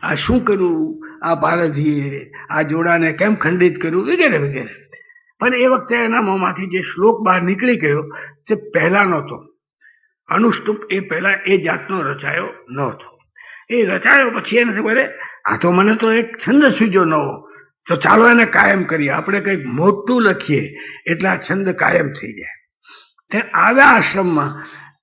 આ શું કરવું, આ પારધીએ આ જોડાને કેમ ખંડિત કરવું, વગેરે વગેરે. પણ એ વખતે એના મોંમાંથી જે શ્લોક બહાર નીકળી ગયો તે પહેલાનો હતો. અનુષ્ટુપ એ પહેલા એ જાતનો રચાયો નહોતો. એ રચાયો પછી એને ખબર આ તો મને તો એક છંદ સૂજો નવો, તો ચાલો એને કાયમ કરીએ, આપણે કંઈક મોટું લખીએ એટલે આ છંદ કાયમ થઈ જાય. તે આવ્યા આશ્રમમાં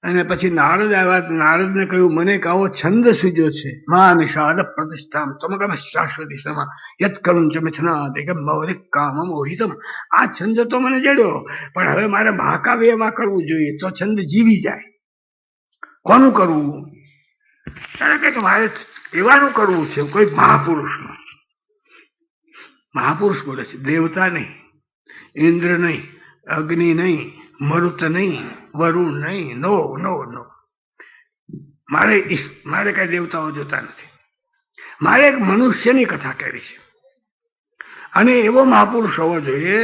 અને પછી નારદ આવ્યા. નારદને કહ્યું મને આવો છંદ સૂજો છે, મા નિષાદ પ્રતિષ્ઠામ તમગમ શાશ્વતી સમા યત કરુણ ચ મિથુનાદ એકમ મૌલિક કામ મોહિતમ. આ છંદ તો મને જડ્યો, પણ હવે મારે મહાકાવ્યમાં કરવું જોઈએ તો છંદ જીવી જાય. કોનું કરવું? ત્યારે કે મારે એવાનું કરવું છે કોઈ મહાપુરુષનું. મહાપુરુષ બોલે છે, દેવતા નહીં, ઇન્દ્ર નહીં, અગ્નિ નહીં, મરુત નહીં, વરુણ નહીં. નો નો નો, મારે કઈ દેવતાઓ જોતા નથી. મારે એક મનુષ્યની કથા કરવી છે અને એવો મહાપુરુષ હોવો જોઈએ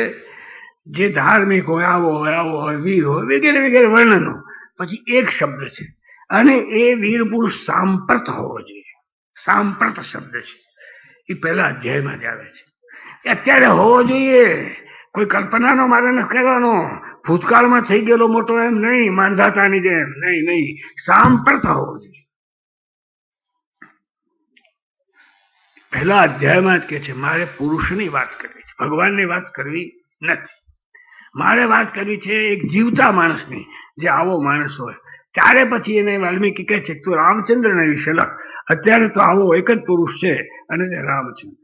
જે ધાર્મિક હોય, આવો હોય, વીર હોય, વગેરે વગેરે વર્ણનો. પછી એક શબ્દ છે અને એ વીર પુરુષ સાંપ્રત હોવો જોઈએ. સાંપ્રત શબ્દ છે એ પહેલા અધ્યાયમાં જ આવે છે. અત્યારે હોવો જોઈએ, કોઈ કલ્પનાનો મારે નથી કરવાનો, ભૂતકાળમાં થઈ ગયેલો મોટો એમ નહીં, માંધાતાની જેમ નહીં. સાંપ્રત હોવો જોઈએ. પહેલા અધ્યાયમાં જ કે છે મારે પુરુષની વાત કરવી છે, ભગવાનની વાત કરવી નથી. મારે વાત કરવી છે એક જીવતા માણસની, જે આવો માણસ હોય. ત્યારે પછી એને વાલ્મીકી કહે છે તું રામચંદ્રને વિશે લખ. અત્યારે તો આવો એક જ પુરુષ છે અને તે રામચંદ્ર.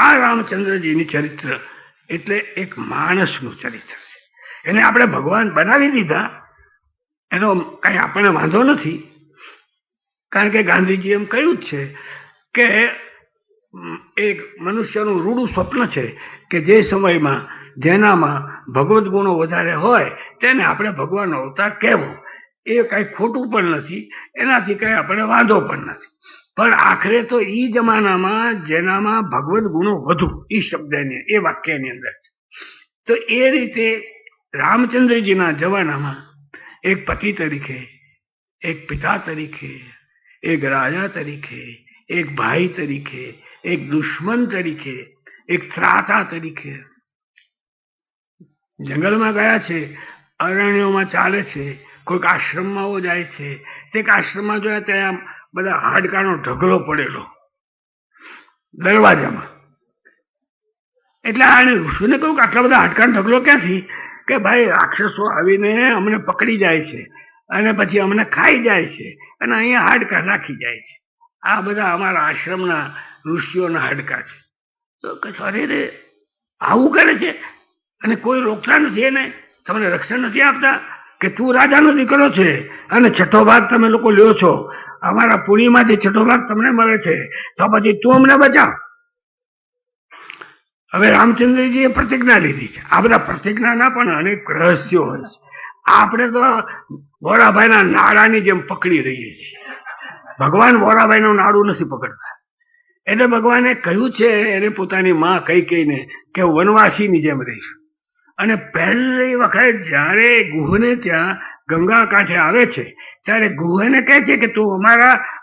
આ રામચંદ્રજીની ચરિત્ર એટલે એક માણસનું ચરિત્ર છે. એને આપણે ભગવાન બનાવી દીધા એનો કઈ આપણને વાંધો નથી, કારણ કે ગાંધીજી એમ કહ્યું જ છે કે એક મનુષ્યનું રૂડું સ્વપ્ન છે કે જે સમયમાં જેનામાં ભગવદ ગુણો વધારે હોય તેને આપણે ભગવાનનો અવતાર કહેવો. એ કઈ ખોટું પણ નથી, એનાથી કઈ આપણે વાંધો પણ નથી. પણ આખરે તો એ જમાનામાં જેનામાં ભગવદ ગુણો વધુ, એ શબ્દની એ વાક્યની અંદર છે. તો એ રીતે રામચંદ્રજીના જમાનામાં એક પતિ તરીકે, એક પિતા તરીકે, એક રાજા તરીકે, એક ભાઈ તરીકે, એક દુશ્મન તરીકે, એક ત્રાતા તરીકે જંગલમાં ગયા છે, અરણ્યોમાં ચાલે છે, કોઈક આશ્રમમાં જાય છે. તે આશ્રમમાં જોયા ત્યાં બધા હાડકાનો ઢગલો પડેલો દરવાજામાં. એટલે આને ઋષિને કહ્યું કે આટલા બધા હાડકાનો ઢગલો ક્યાંથી? કે ભાઈ રાક્ષસો આવીને અમને પકડી જાય છે અને પછી અમને ખાઈ જાય છે અને અહીંયા હાડકા નાખી જાય છે. આ બધા અમારા આશ્રમના ઋષિઓના હાડકા છે. તો અરે રે આવું કરે છે અને કોઈ રોકતા નથી, એને તમને રક્ષણ નથી આપતા કે તું રાજાનો દીકરો છે અને છઠ્ઠો ભાગ તમે લોકો લ્યો છો, અમારા પુણ્યમાંથી છઠ્ઠો ભાગ તમને મળે છે, તો પછી તું અમને બચાવ. હવે રામચંદ્રજીએ પ્રતિજ્ઞા લીધી છે. આ બધા પ્રતિજ્ઞાના પણ અનેક રહસ્યો હોય છે. આપણે તો વોરાભાઈના નાડાની જેમ પકડી રહીએ છીએ. ભગવાન વોરાભાઈનું નાડું નથી પકડતા. એટલે ભગવાને કહ્યું છે એને પોતાની માં કહીને કે વનવાસીની જેમ રહીશ. અને પહેલી વખત જ્યારે ગુહને ત્યાં ગંગા કાંઠે આવે છે ત્યારે ગુહેને કહે છે કે તું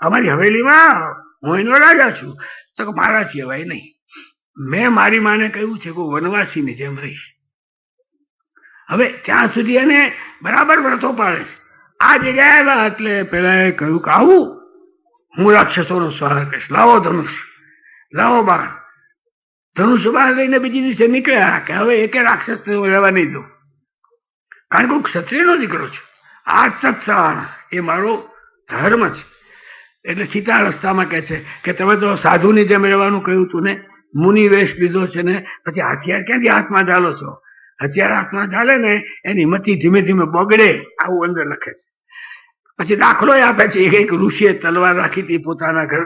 અમારી હવેલીમાં હું એનો રાજા છું. તો કે મારાથી હવાય નહીં, મેં મારી માને કહ્યું છે કે વનવાસીની જેમ રહીશ. હવે ત્યાં સુધી એને બરાબર વ્રતો પાડે છે. આ જગ્યાએ આવ્યા એટલે પેલા એ કહ્યું કે આવું હું રાક્ષસોનો સંહાર કરીશ, લાવો ધનુષ, લાવો બાણ. ધનુષ બાણ લઈને બીજી દિવસે નીકળ્યા કે હવે એકે રાક્ષસને હું રહેવા નહીં દઉં, કારણ કે હું ક્ષત્રિયનો દીકરો છું. આ તત્સાણ એ મારો ધર્મ છે. એટલે સીતા રસ્તામાં કહે છે કે તમે તો સાધુની જેમ રહેવાનું કહ્યું તું ને, મુનિ વેશ લીધો છે ને, પછી હથિયાર ક્યાંથી હાથમાં ઝાલો છો? હથિયાર હાથમાં ઝાલે ને એની મતિ ધીમે ધીમે બગડે, આવું અંદર લખે છે. પછી દાખલો આપે છે એક ઋષિએ તલવાર રાખી હતી પોતાના ઘર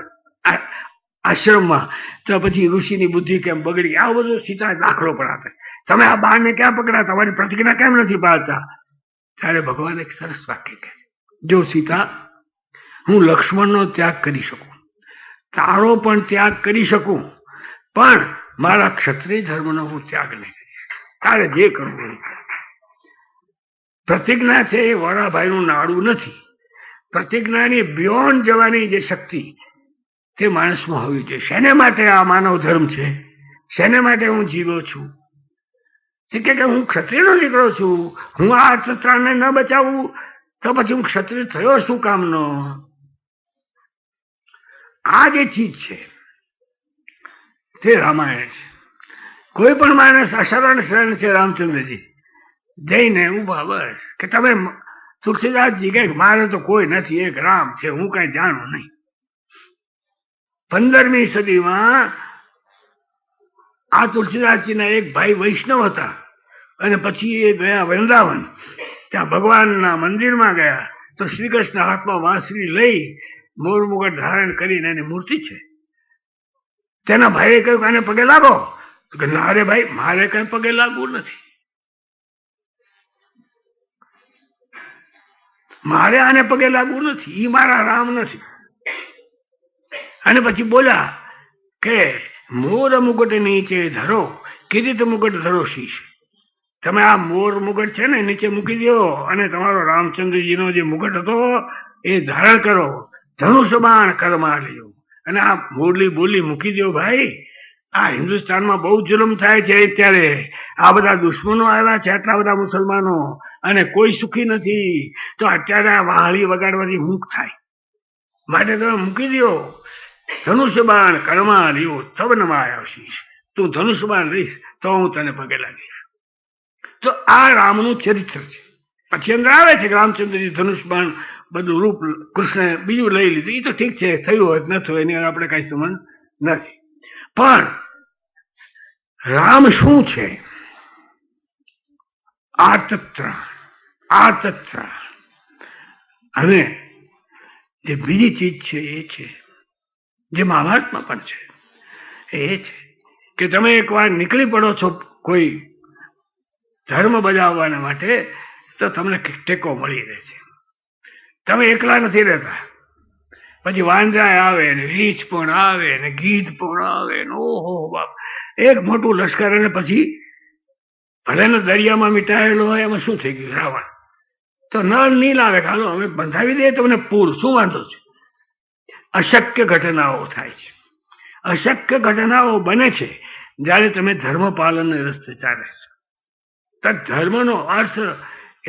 આશ્રમમાં, તો પછી ઋષિની બુદ્ધિ કેમ બગડી, આવું બધું સીતા દાખલો પણ આપે છે. તમે આ બાણને ક્યાં પકડા, તમારી પ્રતિજ્ઞા કેમ નથી પાળતા? ત્યારે ભગવાન એક સરસ વાક્ય કહે છે, જો સીતા હું લક્ષ્મણનો ત્યાગ કરી શકું, તારો પણ ત્યાગ કરી શકું, પણ મારા ક્ષત્રિય ધર્મનો હું ત્યાગ નહીં કરીશ. તારે જે કરવું એ કર. પ્રતિજ્ઞા છે એ વોરાભાઈનું નાડું નથી. પ્રતિજ્ઞાની બિયોન્ડ જવાની જે શક્તિ તે માણસમાં હોવી જોઈએ. શેને માટે આ માનવ ધર્મ છે? શેને માટે હું જીવ્યો છું? તે કે હું ક્ષત્રિયનો દીકરો છું, હું આ અર્થત્રાણને ન બચાવું તો પછી હું ક્ષત્રિય થયો શું કામનો? આ જે ચીજ છે તે રામાયણ છે. કોઈ પણ માણસ અશરણ શરણ છે રામચંદ્રજી જઈને ઉભા બસ કે તમે તુલસીદાસજી કે મારે તો કોઈ નથી, એક રામ છે, હું કઈ જાણું નહીં. 15મી સદીમાં આ તુલસીદાસજીના એક ભાઈ વૈષ્ણવ હતા અને પછી એ ગયા વૃંદાવન. ત્યાં ભગવાનના મંદિરમાં ગયા તો શ્રી કૃષ્ણ હાથમાં વાંસળી લઈ મોર મુગટ ધારણ કરીને એની મૂર્તિ છે. તેના ભાઈએ કહ્યું કે આને પગે લાગો. કે ના રે ભાઈ, મારે કઈ પગે લાગવું નથી, મારે આને પગે લાગવું નથી, ઈ મારા રામ નથી. અને પછી બોલ્યા કે મોર મુગટ નીચે ધરો, કિરીટ મુગટ ધરો શીશ. તમે આ મોર મુગટ છે ને નીચે મૂકી દો અને તમારો રામચંદ્રજીનો જે મુગટ હતો એ ધારણ કરો, ધનુષ બાણ કરમાં લ્યો અને આ મોરલી બોલી મૂકી દો. ભાઈ, આ હિન્દુસ્તાનમાં બહુ જુલમ થાય છે અત્યારે. આ બધા દુશ્મનો આવ્યા છે, આટલા બધા મુસલમાનો, અને કોઈ સુખી નથી. તો અત્યારે આ વાહળી વગાડવાથી ઊંઘ થાય. માટે તમે મૂકી દો, ધનુષ બાણ કરમાં લ્યો તબ નમાય શીશ. તું ધનુષ બાણ લઈશ તો હું તને પગે લાગીશ. તો આ રામનું ચરિત્ર છે. પછી અંદર આવે છે કે રામચંદ્રજી ધનુષ બાણ બધું રૂપ કૃષ્ણ બીજું લઈ લીધું. એ તો ઠીક છે, થયું હોય ન થયું એની આપણે કઈ સંબંધ નથી. પણ રામ શું છે? આર્તત્રાણ, આર્તત્રાણ. અને જે બીજી ચીજ છે એ છે જે મહાભારતમાં પણ છે, એ છે કે તમે એકવાર નીકળી પડો છો કોઈ ધર્મ બજાવવાના માટે તો તમને ટેકો મળી રહે છે. તમે એકલા નથી રહેતા. પછી વાંદરા આવે ને રીંછ પણ આવે ને ગીધ પણ આવે ને ઓહો બાપ, એક મોટું લશ્કર. અને પછી ભલે ને દરિયામાં મીટાયેલો હોય, એમાં શું થઈ ગયું? રાવણ તો નળ નીલ આવે, હાલો અમે બંધાવી દઈએ તમને પુલ, શું વાંધો છે? અશક્ય ઘટનાઓ થાય છે. અશક્ય ઘટનાઓ બને છે જ્યારે તમે ધર્મ પાલનને રસ્તે ચાલે છે. તો ધર્મનો અર્થ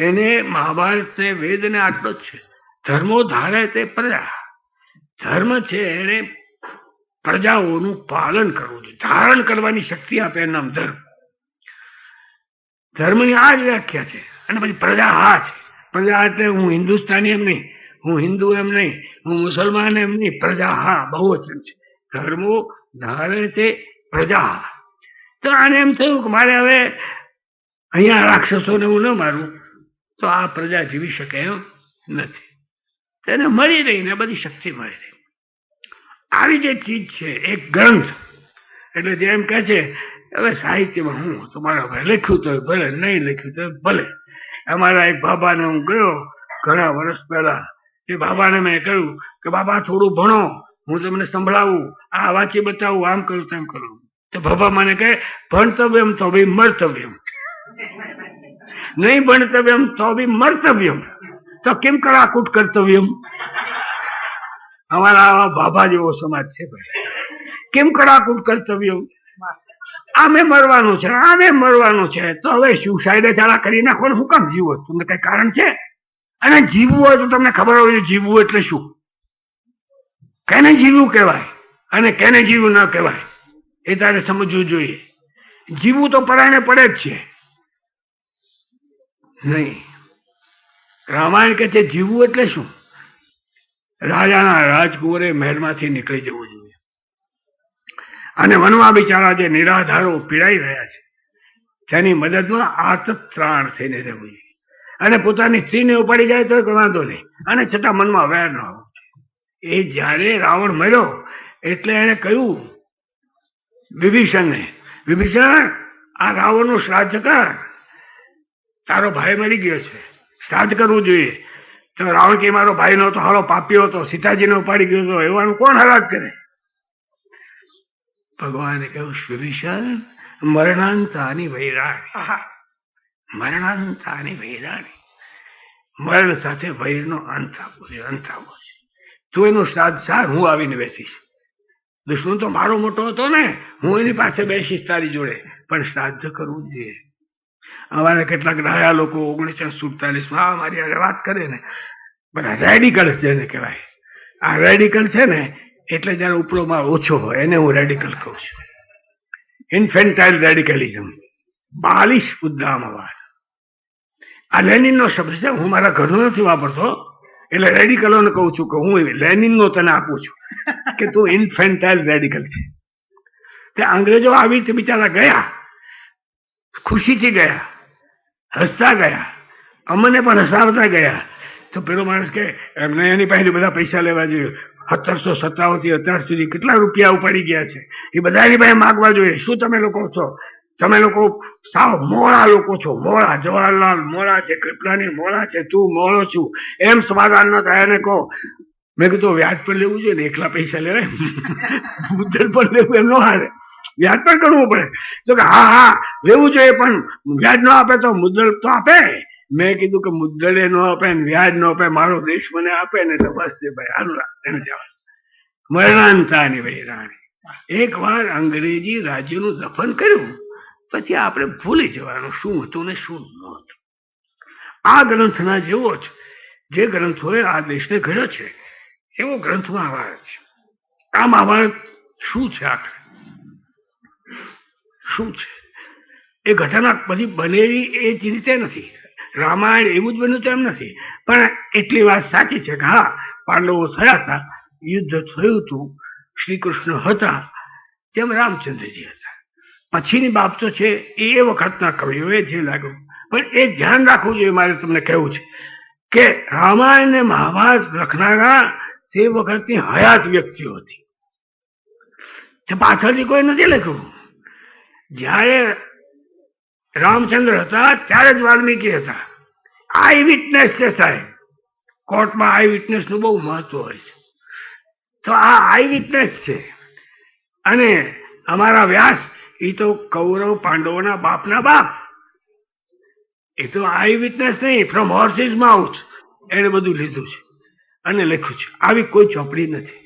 એને મહાભારતને વેદને આટલો જ છે. ધર્મો ધારે તે પ્રજા. ધર્મ છે એને પ્રજાઓનું પાલન કરવું જોઈએ, ધારણ કરવાની શક્તિ આપે, એનું નામ ધર્મ. ધર્મની આ જ વ્યાખ્યા છે. અને પછી પ્રજા હા છે. પ્રજા એટલે હું હિન્દુસ્તાની એમ નહીં, હું હિન્દુ એમ નહીં, હું મુસલમાન એમ નહીં, પ્રજા હા બહુવચન છે. ધર્મો ધારે તે પ્રજા. તો આને એમ થયું કે મારે હવે અહીંયા રાક્ષસોને હું ન મારું તો આ પ્રજા જીવી શકે એમ નથી. તેને મળી રહી ને બધી શક્તિ મળી રહી. આવી જે ચીજ છે એક ગ્રંથ, એટલે જેમ કહે છે હવે સાહિત્યમાં હું તમારા ભાઈ લખ્યું તો ભલે, નહીં લખ્યું તો ભલે. અમારા એક બાબાને હું ગયો ઘણા વર્ષ પહેલા. એ બાબાને મેં કહ્યું કે બાબા થોડું ભણો, હું તમને સંભળાવું, આ વાંચી બતાવું, આમ કરું તેમ કરું. તો બાબા મને કહે ભણતવ્યમ તો બી મર્તવ્યમ, નહીં ભણતવ્યમ તો બી મર્તવ્યમ, તો કેમ કરાકૂટ કર્તવ્યમ. અમારા આવા બાબા જેવો સમાજ છે ભાઈ. કેમ કડાકૂટ કર્તવ્ય? આમે મરવાનું છે, આમે મરવાનું છે, તો હવે સુસાઇડ ચાલા કરી નાખો. શું કામ જીવો? તમને કઈ કારણ છે? અને જીવવું હોય તો તમને ખબર હોય જીવવું એટલે શું, કેને જીવવું કહેવાય અને કેને જીવવું ન કહેવાય, એ તારે સમજવું જોઈએ. જીવવું તો પરાણે પડે જ છે નહીં. રામાયણ કે છે જીવવું એટલે શું? રાજાના રાજકુંવરે મહેલમાંથી નીકળી જવું જોઈએ અને વનમાં બિચારા જે નિરાધારો પીડાઈ રહ્યા છે તેની મદદમાં આર્તત્રાણ થઈને રહેવું જોઈએ. અને પોતાની સ્ત્રીને ઉપાડી જાય તો વાંધો નહીં, અને છતાં મનમાં વેર ન હોવું. એ જ્યારે રાવણ મર્યો એટલે એને કહ્યું વિભીષણને, વિભીષણ આ રાવણનું શ્રાદ્ધ કર, તારો ભાઈ મરી ગયો છે, શ્રાદ્ધ કરવું જોઈએ. તો રાવણ કે મારો ભાઈ નહોતો, હાલો પાપીઓ હતો, સીતાજીને ઉપાડી ગયો હતો, એવાનું કોણ હરાજ કરે? ભગવાને કહ્યું વિભીષણ મરણાંતાની વૈરાણી, મરણાંતાની વૈરાણી, મરણ સાથે વૈરનો અંત આપવો છે, અંત આપવો છે. તું એનું શ્રાદ્ધ સાર, હું આવીને બેસીશ. દુશ્મન તો મારો મોટો હતો ને, હું એની પાસે બેસીશ તારી જોડે, પણ શ્રાદ્ધ કરવું જ જોઈએ. અમારે કેટલાક ડાયા લોકો 1947 મારી હારે વાત કરે ને, બધા રેડિકલ્સ જેને કહેવાય. આ રેડિકલ છે ને એટલે જયારે ઉપરો માળ ઓછો હોય એને હું રેડિકલ કહું છું. ઇન્ફેન્ટાઇલ રેડિકલિઝમ, બાલિશ ઉદ્દામવાદ. આ લેનિનનો શબ્દ છે, હું મારા ઘરનો નથી વાપરતો. એટલે રેડિકલોને કહું છું કે હું લેનિનનો તને આપું છું કે તું ઇન્ફેન્ટાઇલ રેડિકલ છે. તે અંગ્રેજો આવી રીતે બિચારા ગયા, ખુશીથી ગયા, હસતા ગયા, અમને પણ હસાવતા ગયા. તો પેલો માણસ કે એમને એની પાસે બધા પૈસા લેવા જોઈએ. 1757 થી અત્યાર સુધી કેટલા રૂપિયા ઉપાડી ગયા છે, એ બધા એની પાસે માગવા જોઈએ. શું તમે લોકો છો? તમે લોકો સાવ મોળા લોકો છો. મોળા, જવાહરલાલ મોળા છે, કૃપલાની મોળા છે, તું મોળો છું, એમ સમાધાન ન થાય એને કહો. મેં કીધું વ્યાજ પર લેવું જોઈએ ને, એકલા પૈસા લેવાય, મુદ્દલ પર લેવું એમ ન હારે, વ્યાજ પર કરવું પડે. તો કે હા હા લેવું જોઈએ, પણ વ્યાજ ન આપે તો મુદ્દલ તો આપે. મેં કીધું કે મુદ્દલે ન આપે ને વ્યાજ ન આપે, મારો દેશ મને આપે ને તો બસ છે ભાઈ, હારું એને જવા. મરણાંતાની ભાઈ રાણી. એક વાર અંગ્રેજી રાજ્યનું દફન કર્યું પછી આપણે ભૂલી જવાનું શું હતું ને શું નહોતું. આ ગ્રંથના જેવો જ જે ગ્રંથોએ આ દેશને ઘડ્યો છે એવો ગ્રંથ મહાભારત છે. આ મહાભારત શું છે? આખરે શું છે? એ ઘટના બધી બનેલી એ જ રીતે નથી. રામાયણ એવું જ બન્યું તો એમ નથી, પણ એટલી વાત સાચી છે કે હા, પાંડવો થયા હતા, યુદ્ધ થયું હતું, શ્રી કૃષ્ણ હતા, તેમ રામચંદ્રજી હતા. પછીની બાબતો છે એ વખતના કવિઓએ જે લાગ્યું, પણ એ ધ્યાન રાખવું જોઈએ. મારે તમને કહેવું છે કે રામાયણ ને મહાભારત લખનારા તે વખતની હયાત વ્યક્તિઓ હતી, તે પાછળથી કોઈ નથી લખ્યું. જ્યારે રામચંદ્ર હતા ત્યારે જ વાલ્મીકી હતા. આઈ વિટનેસ છે સાહેબ. કોર્ટમાં આઈ વિટનેસ નું બહુ મહત્વ હોય છે. તો આ આઈ વિટનેસ છે. અને અમારા વ્યાસ એ તો કૌરવ પાંડવોના બાપના બાપ. એ તો આઈ વિટનેસ નહીં, ફ્રોમ હોર્સિસ માઉથ એને બધું લીધું છે અને લખ્યું છે. આવી કોઈ ચોપડી નથી.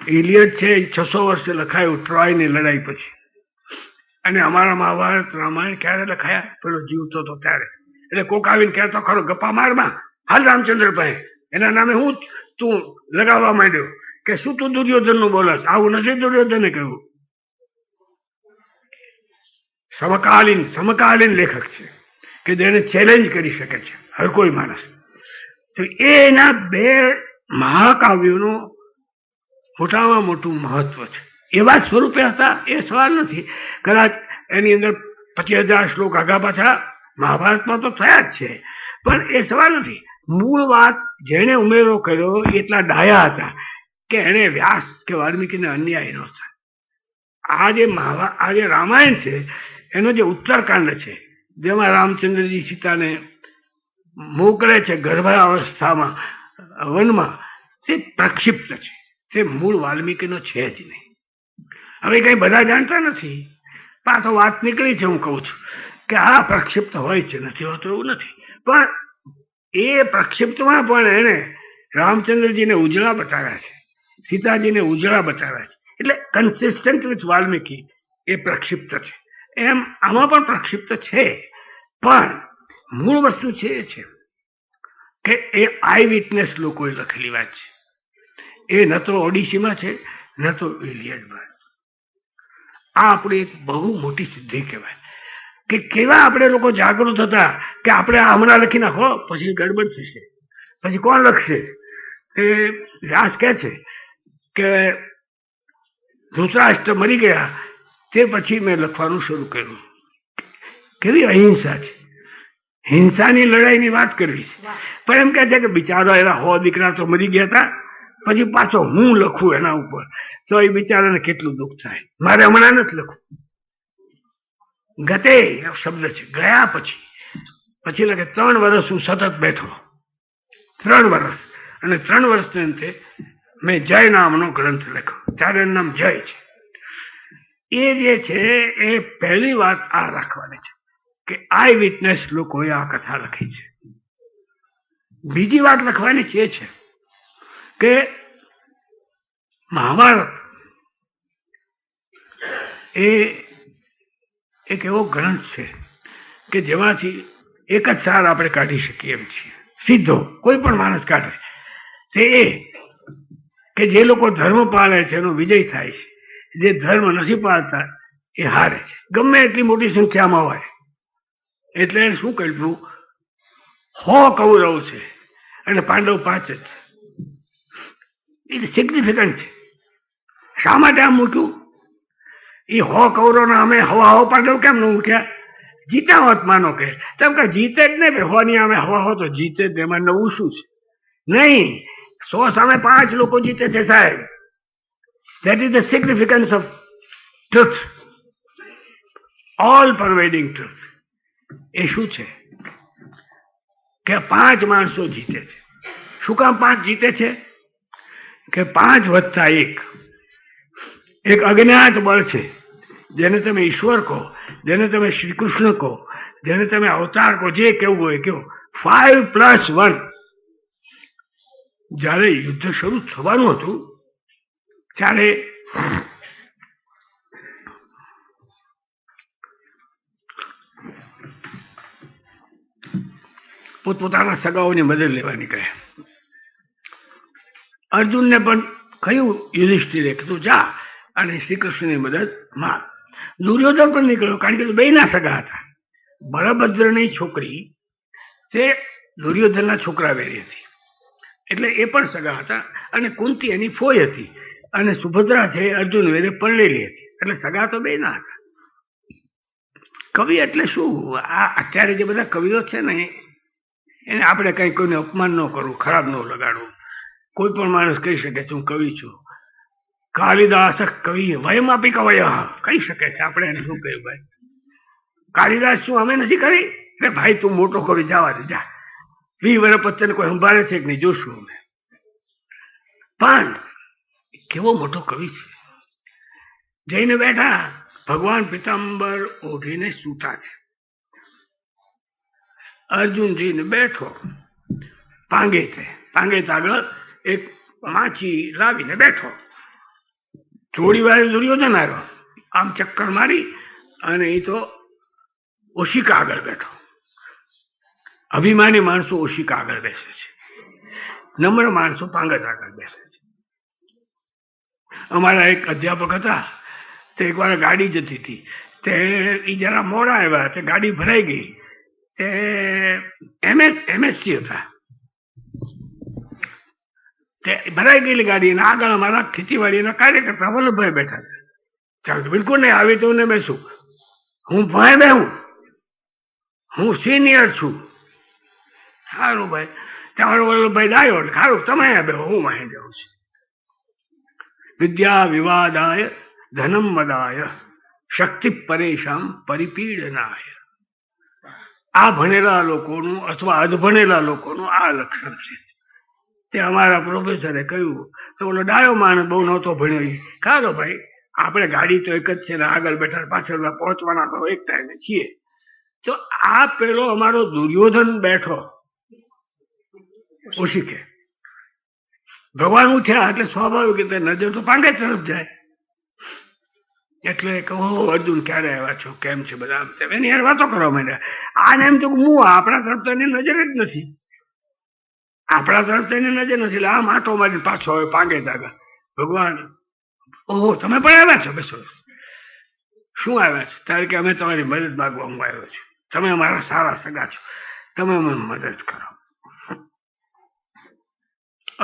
ઇલિયડ છે 600 વર્ષે લખાયું ટ્રોયની લડાઈ પછી. અને અમારા મહાભારત રામાયણ ક્યારે લખાયા? પેલો જીવતો હતો ત્યારે. એટલે કોક આવીને કહેતો ખરો ગપ્પા મારમાં, હાલ રામચંદ્ર ભાઈ એના નામે હું તું લગાવવા માંડ્યો કે શું તું દુર્યોધન નું બોલસ? આવું નથી દુર્યોધને કહ્યું. સમકાલીન લેખક છે કે જેને ચેલેન્જ કરી શકે છે હર કોઈ માણસ. તો એના 2 મહાકાવ્યોનું મોટામાં મોટું મહત્વ છે. એવા જ સ્વરૂપે હતા એ સવાલ નથી. કદાચ એની અંદર 25,000 શ્લોક આગા પાછા મહાભારતમાં તો થયા જ છે, પણ એ સવાલ નથી. મૂળ વાત જેને ઉમેરો કર્યો એટલા ડાયા હતા કે એને વ્યાસ કે વાલ્મીકીને અન્યાય ન થાય. આ જે રામાયણ છે એનો જે ઉત્તરકાંડ છે, જેમાં રામચંદ્રજી સીતાને મોકલે છે ગર્ભાવસ્થામાં વનમાં, તે પ્રક્ષિપ્ત છે. તે મૂળ વાલ્મીકીનો છે જ નહીં. હવે કઈ બધા જાણતા નથી, પણ આ તો વાત નીકળી છે. હું કહું છું કે આ પ્રક્ષિપ્ત હોય છે, નથી હોતો એવું નથી. પણ એ પ્રક્ષિપ્તમાં પણ એને રામચંદ્રજીને ઉજળા બતાવ્યા છે, સીતાજીને ઉજળા બતાવ્યા છે. એટલે કન્સિસ્ટન્ટ વિથ વાલ્મીકી એ પ્રક્ષિપ્ત છે. એમ આમાં પણ પ્રક્ષિપ્ત છે, પણ મૂળ વસ્તુ છે એ છે કે એ આઈ વિટનેસ લોકોએ લખેલી વાત છે. એ ન તો ઓડિસીમાં છે ન તો ઇલિયડમાં. આ આપણી એક બહુ મોટી સિદ્ધિ કહેવાય કે કેવા આપણે લોકો જાગૃત હતા કે આપણે આ હમણાં લખી નાખો પછી ગડબડ થશે, પછી કોણ લખશે? તે વ્યાસ કહે છે કે ધૃતરાષ્ટ્ર મરી ગયા તે પછી મેં લખવાનું શરૂ કર્યું. કેવી અહિંસા છે! હિંસાની લડાઈની વાત કરવી છે, પણ એમ કહે છે કે બિચારો એના 100 દીકરા તો મરી ગયા હતા, પછી પાછો હું લખું એના ઉપર, તો એ બિચારાને કેટલું દુઃખ થાય. મારે હમણાં નથી લખવું. ગતે શબ્દ છે, ગયા પછી લખે 3 વર્ષ હું સતત બેઠો, 3 વર્ષ, અને 3 વર્ષને અંતે મેં જય નામનો ગ્રંથ લખ્યો. ત્યારે એનું નામ જય છે. એ જે છે એ પહેલી વાત આ રાખવાની છે કે આઈ વિટનેસ લોકોએ આ કથા લખી છે. બીજી વાત લખવાની છે કે મહાભારત એ એક એવો ગ્રંથ છે કે જેમાંથી એક જ સાર આપણે કાઢી શકીએ એમ છીએ, સીધો કોઈ પણ માણસ કાઢે તે એ કે જે લોકો ધર્મ પાળે છે એનો વિજય થાય છે, જે ધર્મ નથી પાળતા એ હારે છે, ગમે એટલી મોટી સંખ્યામાં હોય. એટલે શું કહ્યું, 100 કૌરવ છે અને પાંડવ 5 જ. એ સિગ્નિફિકન્ટ છે. શા માટે આમ મૂક્યું? એ 100 કૌરવના અમે હવા પાંડવ કેમ ન મૂક્યા? જીત્યા હોત માનો કે, તેમ કે જીતે જ નહીં, 100 ની અમે હવા હો તો જીતે જ. એમાં નવું શું છે? નહીં, 100 સામે 5 લોકો જીતે છે સાહેબ. That is the significance of truth, all pervading truth. એ શું છે કે 5 માણસો જીતે છે. શું કામ 5 જીતે છે? કે 5 વત્તા 1 એક અજ્ઞાત બળ છે, જેને તમે ઈશ્વર કહો, જેને તમે શ્રી કૃષ્ણ કહો, જેને તમે અવતાર કહો, જે કેવું હોય કેવું. 5+1. જ્યારે યુદ્ધ શરૂ થવાનું હતું ત્યારે પોતપોતાના સગાઓની મદદ લેવા નીકળ્યા. અર્જુનને પણ કહ્યું યુધિષ્ઠિરે કે તું જા અને શ્રી કૃષ્ણની મદદ માંગ. દુર્યોધન પણ નીકળ્યો, કારણ કે બે ના સગા હતા. બળભદ્રની છોકરી તે દુર્યોધનના છોકરા વેરી હતી, એટલે એ પણ સગા હતા. અને કુંતી એની ફોઈ હતી, અને સુભદ્રા છે અર્જુન વેરે પરણેલી હતી, એટલે સગા તો બે ના હતા. કવિ એટલે શું? આ અત્યારે જે બધા કવિઓ છે ને એને આપણે કઈ કોઈને અપમાન ન કરવું, ખરાબ ન લગાડવું. કોઈ પણ માણસ કહી શકે છે હું કવિ છું. કાલિદાસ કવિ વયમાપી કવય કહી શકે છે. આપણે એને શું કહ્યું? ભાઈ કાલિદાસ શું અમે નથી કરી? એટલે ભાઈ તું મોટો કવિ, જવા દે જા. 20 વર્ષ પછી કોઈ સંભાળે છે કે નહીં જોશું અમે. પણ કેવો મોટો કવિ છે. જઈને બેઠા, ભગવાન પિતાંબર ઓઢીને સૂતા છે. અર્જુનજીને બેઠો પાંગેતે આગળ એક માછી લાવીને બેઠો. થોડી વાર દુર્યોધન આવ્યો, આમ ચક્કર મારી, અને એ તો ઓશિકા આગળ બેઠો. અભિમાની માણસો ઓશિકા આગળ બેસે છે, નમ્ર માણસો પાંગત આગળ બેસે છે. અમારા એક અધ્યાપક હતા, તે એકવાર ગાડી જતી હતી, તે એ જરા મોડા આવ્યા, તે ગાડી ભરાઈ ગઈ. તે MSc હતા, તે ભરાઈ ગયેલી ગાડી, અને આગળ અમારા ખેતીવાડીના કાર્યકર્તા વલ્લભભાઈ બેઠા હતા. બિલકુલ નહીં, આવી તો ને બેસું, હું ભાઈ બેહું, હું સિનિયર છું. સારું ભાઈ, તમારો વલ્લભભાઈ ડાયો, સારું તમે બેહો, હું વાહી જાઉં છું. વિદ્યા વિવાદાય ધનમ મદાય શક્તિ પરેશાન પરિપીડનાય. આ ભણેલા લોકોનું અથવા અધભણેલા લોકોનું આ લક્ષણ છે. તે અમારા પ્રોફેસરે કહ્યું તો ઓલો ડાયો માણસ બહુ નહોતો ભણ્યો. ખાલો ભાઈ, આપણે ગાડી તો એક જ છે ને, આગળ બેઠા પાછળ પહોંચવાના તો એક ટાઈમે છીએ. તો આ પેલો અમારો દુર્યોધન બેઠો ઓશિકે, ભગવાન ઉઠ્યા એટલે સ્વાભાવિક રીતે નજર તો પાંગે તરફ જાય. એટલે કહો અર્જુન ક્યારે આવ્યા છો, કેમ છે બધા, એની યાર વાતો કરવા માંડ્યા. આને એમ તો હું આપણા તરફ તો એની નજર જ નથી, આપણા તરફ તો એની નજર નથી. એટલે આમ આટો મારીને પાછો હવે પાંગે આગળ. ભગવાન, ઓહો તમે પણ આવ્યા છો, બેસો. શું આવ્યા છો? ત્યારે કે અમે તમારી મદદ માંગવા હું આવ્યો છું. તમે અમારા સારા સગા છો, તમે અમને મદદ કરો.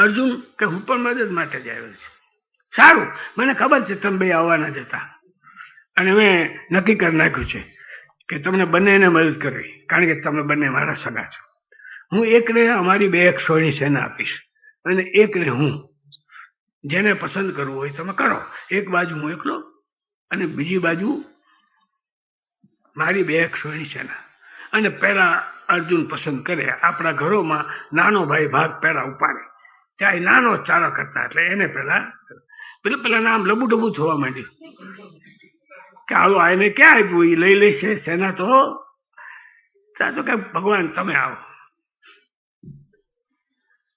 અર્જુન કે હું પણ મદદ માટે જ આવ્યો છું. સારું, મને ખબર છે તમે બે આવવાના જ હતા, અને મેં નક્કી કરી નાખ્યું છે કે તમને બંનેને મદદ કરવી, કારણ કે તમે બંને મારા સગા છો. હું એકને અમારી 200ની સેના આપીશ, અને એકને હું. જેને પસંદ કરવું હોય તમે કરો. એક બાજુ હું એકલો, અને બીજી બાજુ મારી 200ની સેના. અને પહેલા અર્જુન પસંદ કરે. આપણા ઘરોમાં નાનો ભાઈ ભાગ પહેલા ઉપાડે, ત્યાં નાનો ચારો કરતા, એટલે એને પેલા નામ લબુ ડબુ થવા માંડ્યું કે હાલો આને ક્યાં આપ્યું, એ લઈ લેશે સેના. તો કે ભગવાન તમે આવો.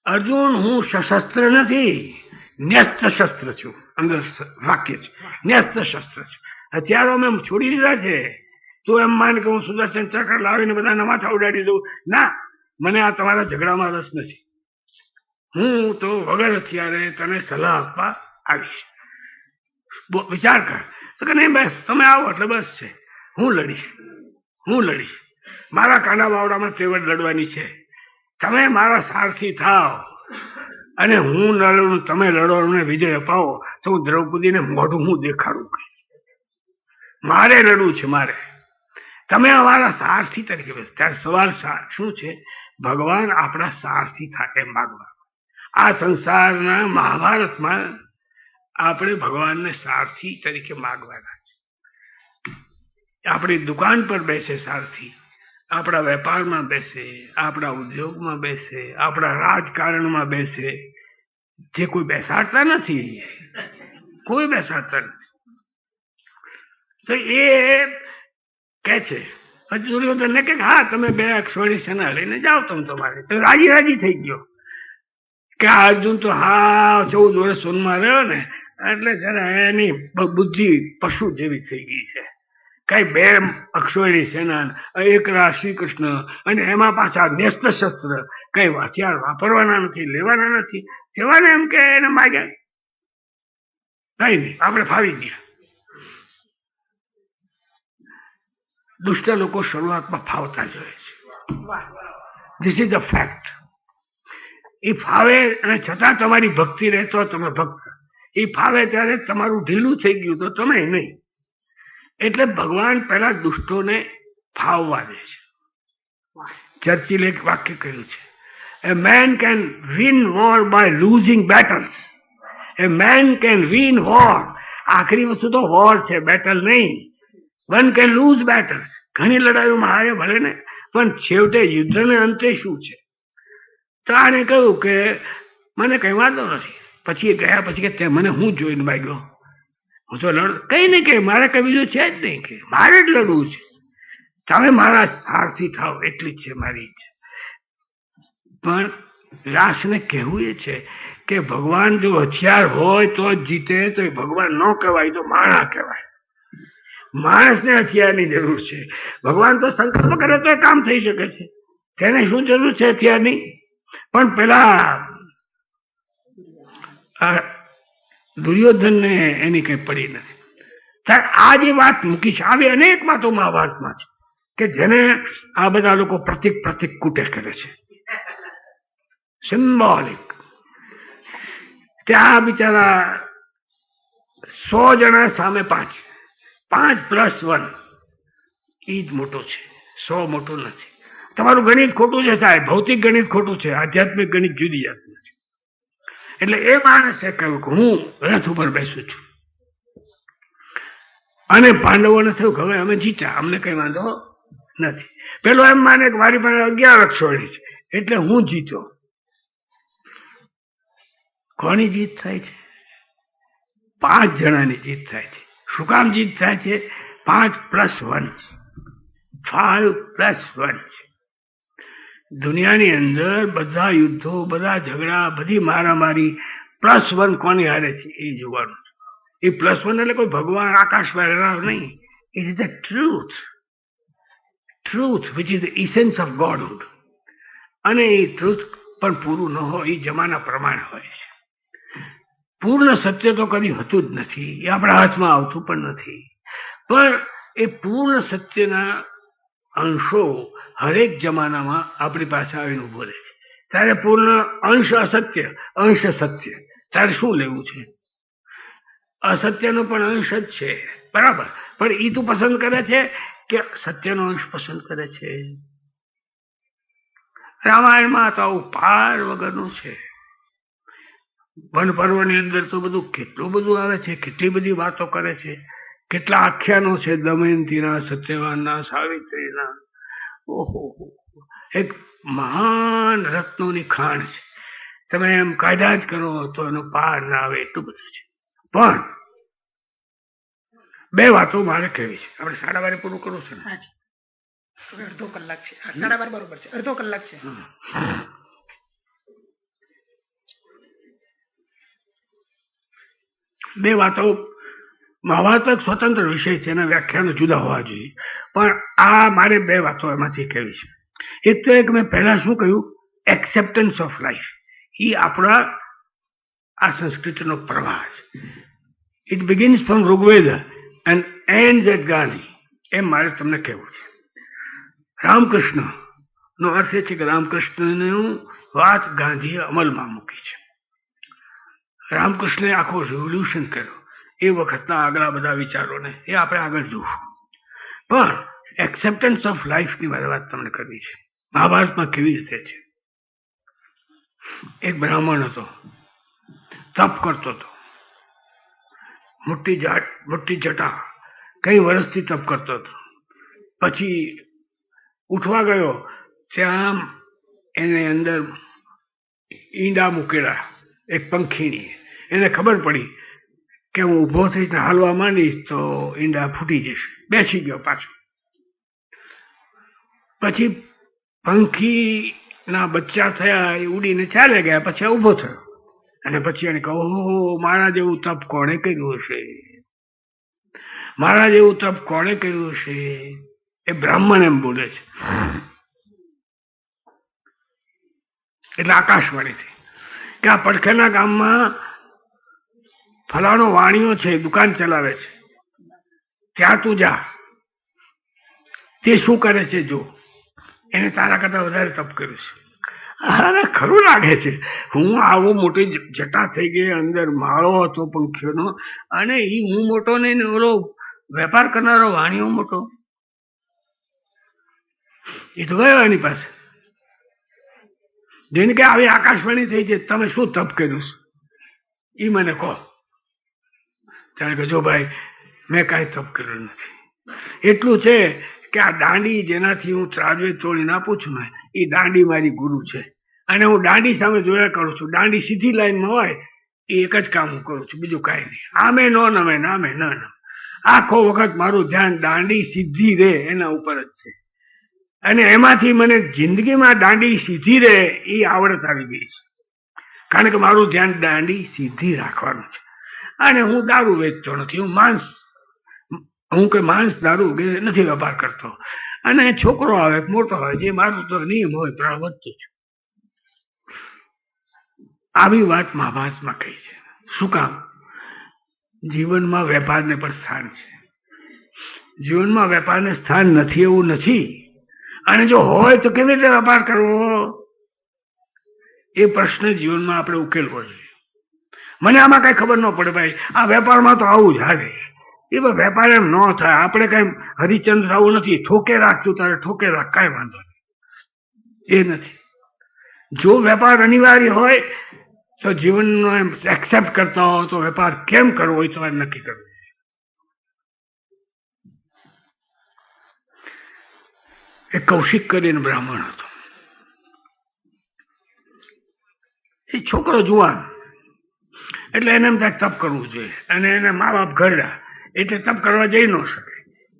અર્જુન, હું સશસ્ત્ર નથી, ન્યસ્ત શસ્ત્ર છું. અંદર વાક્ય છે ન્યસ્ત શસ્ત્ર છું. હથિયારો મેં છોડી દીધા છે. તું એમ માન કે હું સુદર્શન ચક્ર લાવીને બધાના માથા ઉડાડી દઉં? ના, મને આ તમારા ઝઘડામાં રસ નથી. હું તો વગર હથિયારે તને સલાહ આપવા આવીશ. વિચાર કર તો કે નહીં બસ તમે આવો એટલે બસ છે. હું લડીશ. મારા કાંડા બાવડામાં તેવડ લડવાની છે. તમે મારા સારથી થાવ અને હું ન લડું, તમે લડો અને વિજય અપાવો તો હું દ્રૌપદીને મોઢું હું દેખાડું. મારે લડવું છે, મારે. તમે અમારા સારથી તરીકે બેસો. ત્યારે સવાલ શું છે? ભગવાન આપણા સારથી થાય એમ માગવા. આ સંસારના મહાભારતમાં આપણે ભગવાનને સારથી તરીકે માગવાના છે. આપણી દુકાન પર બેસે સારથી, આપણા વેપારમાં બેસે, આપણા ઉદ્યોગમાં બેસે, આપણા રાજકારણમાં બેસે. જે કોઈ બેસાડતા નથી, કોઈ બેસાડતા નથી. તો એ કે છે દુર્યોધનને કે હા તમે 2 અક્ષોણી સેના લઈને જાઓ તમે તમારે. તો રાજી થઈ ગયો કે આ અર્જુન તો 14 વર્ષ સોનમાં રહ્યો ને એટલે જરા એની બુદ્ધિ પશુ જેવી થઈ ગઈ છે. કઈ 2 અક્ષોણી સેના, એકલા શ્રી કૃષ્ણ, અને એમાં પાછા ન્યસ્ત શસ્ત્ર, કઈ હથિયાર વાપરવાના નથી, લેવાના નથી. કહેવાને એમ કે એને માગ્યા કઈ નહીં, આપણે ફાવી ગયા. દુષ્ટ લોકો શરૂઆતમાં ફાવતા જ હોય છે. This is a fact. એ ફાવે અને છતાં તમારી ભક્તિ રહે તો તમે ભક્ત. એ ફાવે ત્યારે તમારું ઢીલું થઈ ગયું તો તમે નહીં. એટલે ભગવાન પહેલા દુષ્ટોને ફાવવા દે છે. ચર્ચિલે એક વાક્ય કહ્યું છે, a man can win war by losing battles. A man can win war. આખરી વસ્તુ તો વોર છે, બેટલ નહીં. One can lose battles. ઘણી લડાઈઓમાં હારે ભલે ને, પણ છેવટે યુદ્ધને અંતે શું છે? તો આને કહ્યું કે મને કઈ વાંધો નથી. પછી એ ગયા પછી કે તે મને હું જોઈને માગ્યો? હું તો કઈ નહીં કે મારે કઈ બીજું છે જ નહીં, કે મારે જ લડવું છે. તમે મારા સારથી થાવ એટલી જ છે મારી ઈચ્છા. પણ વ્યાસને કહેવું એ છે કે ભગવાન જો હથિયાર હોય તો જ જીતે, તો એ ભગવાન ન કહેવાય, તો માણા કહેવાય. માણસને હથિયારની જરૂર છે. ભગવાન તો સંકલ્પ કરે તો કામ થઈ શકે છે. તેને શું જરૂર છે હથિયારની? પણ પેલા દુર્યોધનને એની કઈ પડી નથી. આ જે વાત મૂકી છે, આવી અનેક વાતો મહાભારતમાં છે કે જેને આ બધા લોકો પ્રતિક કૂટે કરે છે. સિમ્બોલિક. ત્યાં બિચારા 100 જણા સામે 5 + 1 એ જ મોટો છે. 100 મોટો નથી. તમારું ગણિત ખોટું છે સાહેબ. ભૌતિક ગણિત ખોટું છે, આધ્યાત્મિક ગણિત જુદી જાતનું છે. એટલે એ માણસે કહ્યું કે હું રથ ઉપર બેસું છું. અને પાંડવોને થયું કે હવે અમે જીત્યા, અમને કઈ વાંધો નથી. પેલો એમ માને કે મારી પાસે 11 અક્ષોણી છે એટલે હું જીતો. કોની જીત થાય છે? 5 જણાની જીત થાય છે. શું કામ જીત થાય છે? 5 + 1 છે. 5 + 1 છે. દુનિયાની અંદર બધા યુદ્ધો, બધા ઝઘડા, બધી મારામારી +1 કોની હારે છે એ જોવાનું. એ +1 એટલે કોઈ ભગવાન આકાશમાં રહેનાર નહીં. It is the truth which is the essence of godhood. અને એ ટ્રુથ પણ પૂરું ન હોય, એ જમાના પ્રમાણે હોય છે. પૂર્ણ સત્ય તો કદી હતું જ નથી, એ આપણા હાથમાં આવતું પણ નથી. પણ એ પૂર્ણ સત્યના અંશો હરેક જમાનામાં આપણી પાસે આવીને ઉભો રહે છે. ત્યારે પૂર્ણ અંશ અસત્ય, અંશ સત્ય. ત્યારે શું લેવું છે? અસત્યનો પણ અંશ જ છે, બરાબર. પણ એ તું પસંદ કરે છે કે સત્યનો અંશ પસંદ કરે છે? રામાયણમાં તો આવું પાર વગરનું છે. વન પર્વની અંદર તો બધું કેટલું બધું આવે છે, કેટલી બધી વાતો કરે છે, કેટલા આખ્યાનો છે દમયંતીના, સત્યવાનના, સાવિત્રીના. ઓહો, એક મહાન રત્નોની ખાણ છે. તમે એમ કાયદા જ કરો તો એનો પાર ના આવે, એટલું બધું છે. પણ 2 વાતો મારે કહેવી છે. આપણે 12:30 પૂરું કરવું છે ને? અડધો કલાક છે. 12:30 બરોબર છે. અડધો કલાક છે. બે વાતો, મહાભારત એક સ્વતંત્ર વિષય છે, એના વ્યાખ્યાનો જુદા હોવા જોઈએ, પણ આ મારે બે વાતો એમાંથી કહેવી છે. એક તો એક મેં પહેલા શું કહ્યું, એક્સેપ્ટન્સ ઓફ લાઈફ, એ આપણા આ સંસ્કૃતિનો પ્રવાહ છે. It begins from Rigveda and ends at Gandhi, એમ મારે તમને કહેવું છે. રામકૃષ્ણ નો અર્થ એ છે કે રામકૃષ્ણનું વાત ગાંધીએ અમલમાં મૂકી છે. રામકૃષ્ણે આખો રિવોલ્યુશન કર્યો, એ વખતના આગલા બધા વિચારોને એ આપણે આગળ જોવું. પણ એક્સેપ્ટન્સ ઓફ લાઈફની મારે વાત તમને કરવી છે. મહાભારતમાં કેવી રીતે છે. એક બ્રાહ્મણ હતો, તપ કરતો હતો, મોટી જટા, કઈ વર્ષથી તપ કરતો હતો. પછી ઉઠવા ગયો, ત્યાં એને અંદર ઈંડા મૂકેલા એક પંખીની. એને ખબર પડી કે હું ઊભો થઈને હાલવા માંડીશ તો ઈંડા ફૂટી જશે. બેસી ગયો પાછો. પછી પંખીના બચ્ચા થયા, એ ઉડીને ચાલે ગયા. પછી ઊભો થયો અને પછી એને કહ્યું, ઓહો, મારા જેવું તપ કોણે કર્યું હશે, મારા જેવું તપ કોણે કર્યું હશે. એ બ્રાહ્મણ એમ બોલે છે. એટલે આકાશવાણી છે કે આ પડખેના ગામમાં ફલાણો વાણિયો છે, દુકાન ચલાવે છે, ત્યાં તું જા, તે શું કરે છે જો, એને તારા કરતા વધારે તપ કર્યું છે. અરે ખરું લાગે છે, હું આવું મોટી જટા થઈ ગઈ, અંદર માળો હતો પંખીઓનો, અને એ હું મોટો નહીં, ઓલો વેપાર કરનારો વાણિયો મોટો. એ તો ગયો એની પાસે, જેને કે આવી આકાશવાણી થઈ છે, તમે શું તપ કર્યું એ મને કહો. ત્યારે કે જો ભાઈ, મેં કાંઈ તપ કર્યું નથી. એટલું છે કે આ દાંડી જેનાથી હું ત્રાજવે તોડીને આપું છું ને, એ દાંડી મારી ગુરુ છે, અને હું દાંડી સામે જોયા કરું છું. દાંડી સીધી લાઈનમાં હોય એ એક જ કામ હું કરું છું, બીજું કાંઈ નહીં. આમે ન નમે, નામે ન નમે. આખો વખત મારું ધ્યાન દાંડી સીધી રહે એના ઉપર જ છે, અને એમાંથી મને જિંદગીમાં દાંડી સીધી રહે એ આવડત આવી ગઈ છે. કારણ કે મારું ધ્યાન દાંડી સીધી રાખવાનું છે. અને હું દારૂ વેચતો નથી, હું કે માંસ દારૂ વગેરે નથી વેપાર કરતો. અને છોકરો આવે મોટો આવે, જે મારું તો નિયમ હોય પ્રમાણે વધતું છું. આવી વાત મહાભારતમાં કહી છે. શું કામ? જીવનમાં વેપારને પણ સ્થાન છે. જીવનમાં વેપારને સ્થાન નથી એવું નથી, અને જો હોય તો કેવી રીતે વેપાર કરવો, એ પ્રશ્ન જીવનમાં આપણે ઉકેલવો જોઈએ. મને આમાં કઈ ખબર ન પડે ભાઈ, આ વેપારમાં તો આવું જ હાલે. એ વેપાર એમ ન થાય. આપણે કઈ હરિચંદ્ર થવું નથી, ઠોકે રાખશું તારે ઠોકે રાખ, કાંઈ વાંધો નહીં, એ નથી. જો વેપાર અનિવાર્ય હોય તો જીવનનો એમ એક્સેપ્ટ કરતા હો તો વેપાર કેમ કરવો હોય તમારે નક્કી કરવું. એક કૌશિક કરીને બ્રાહ્મણ હતો. એ છોકરો જુવાન, એટલે એને એમ થાય તપ કરવું જોઈએ, અને એને મા બાપ ઘરડા, એટલે તપ કરવા જઈ ન શકે.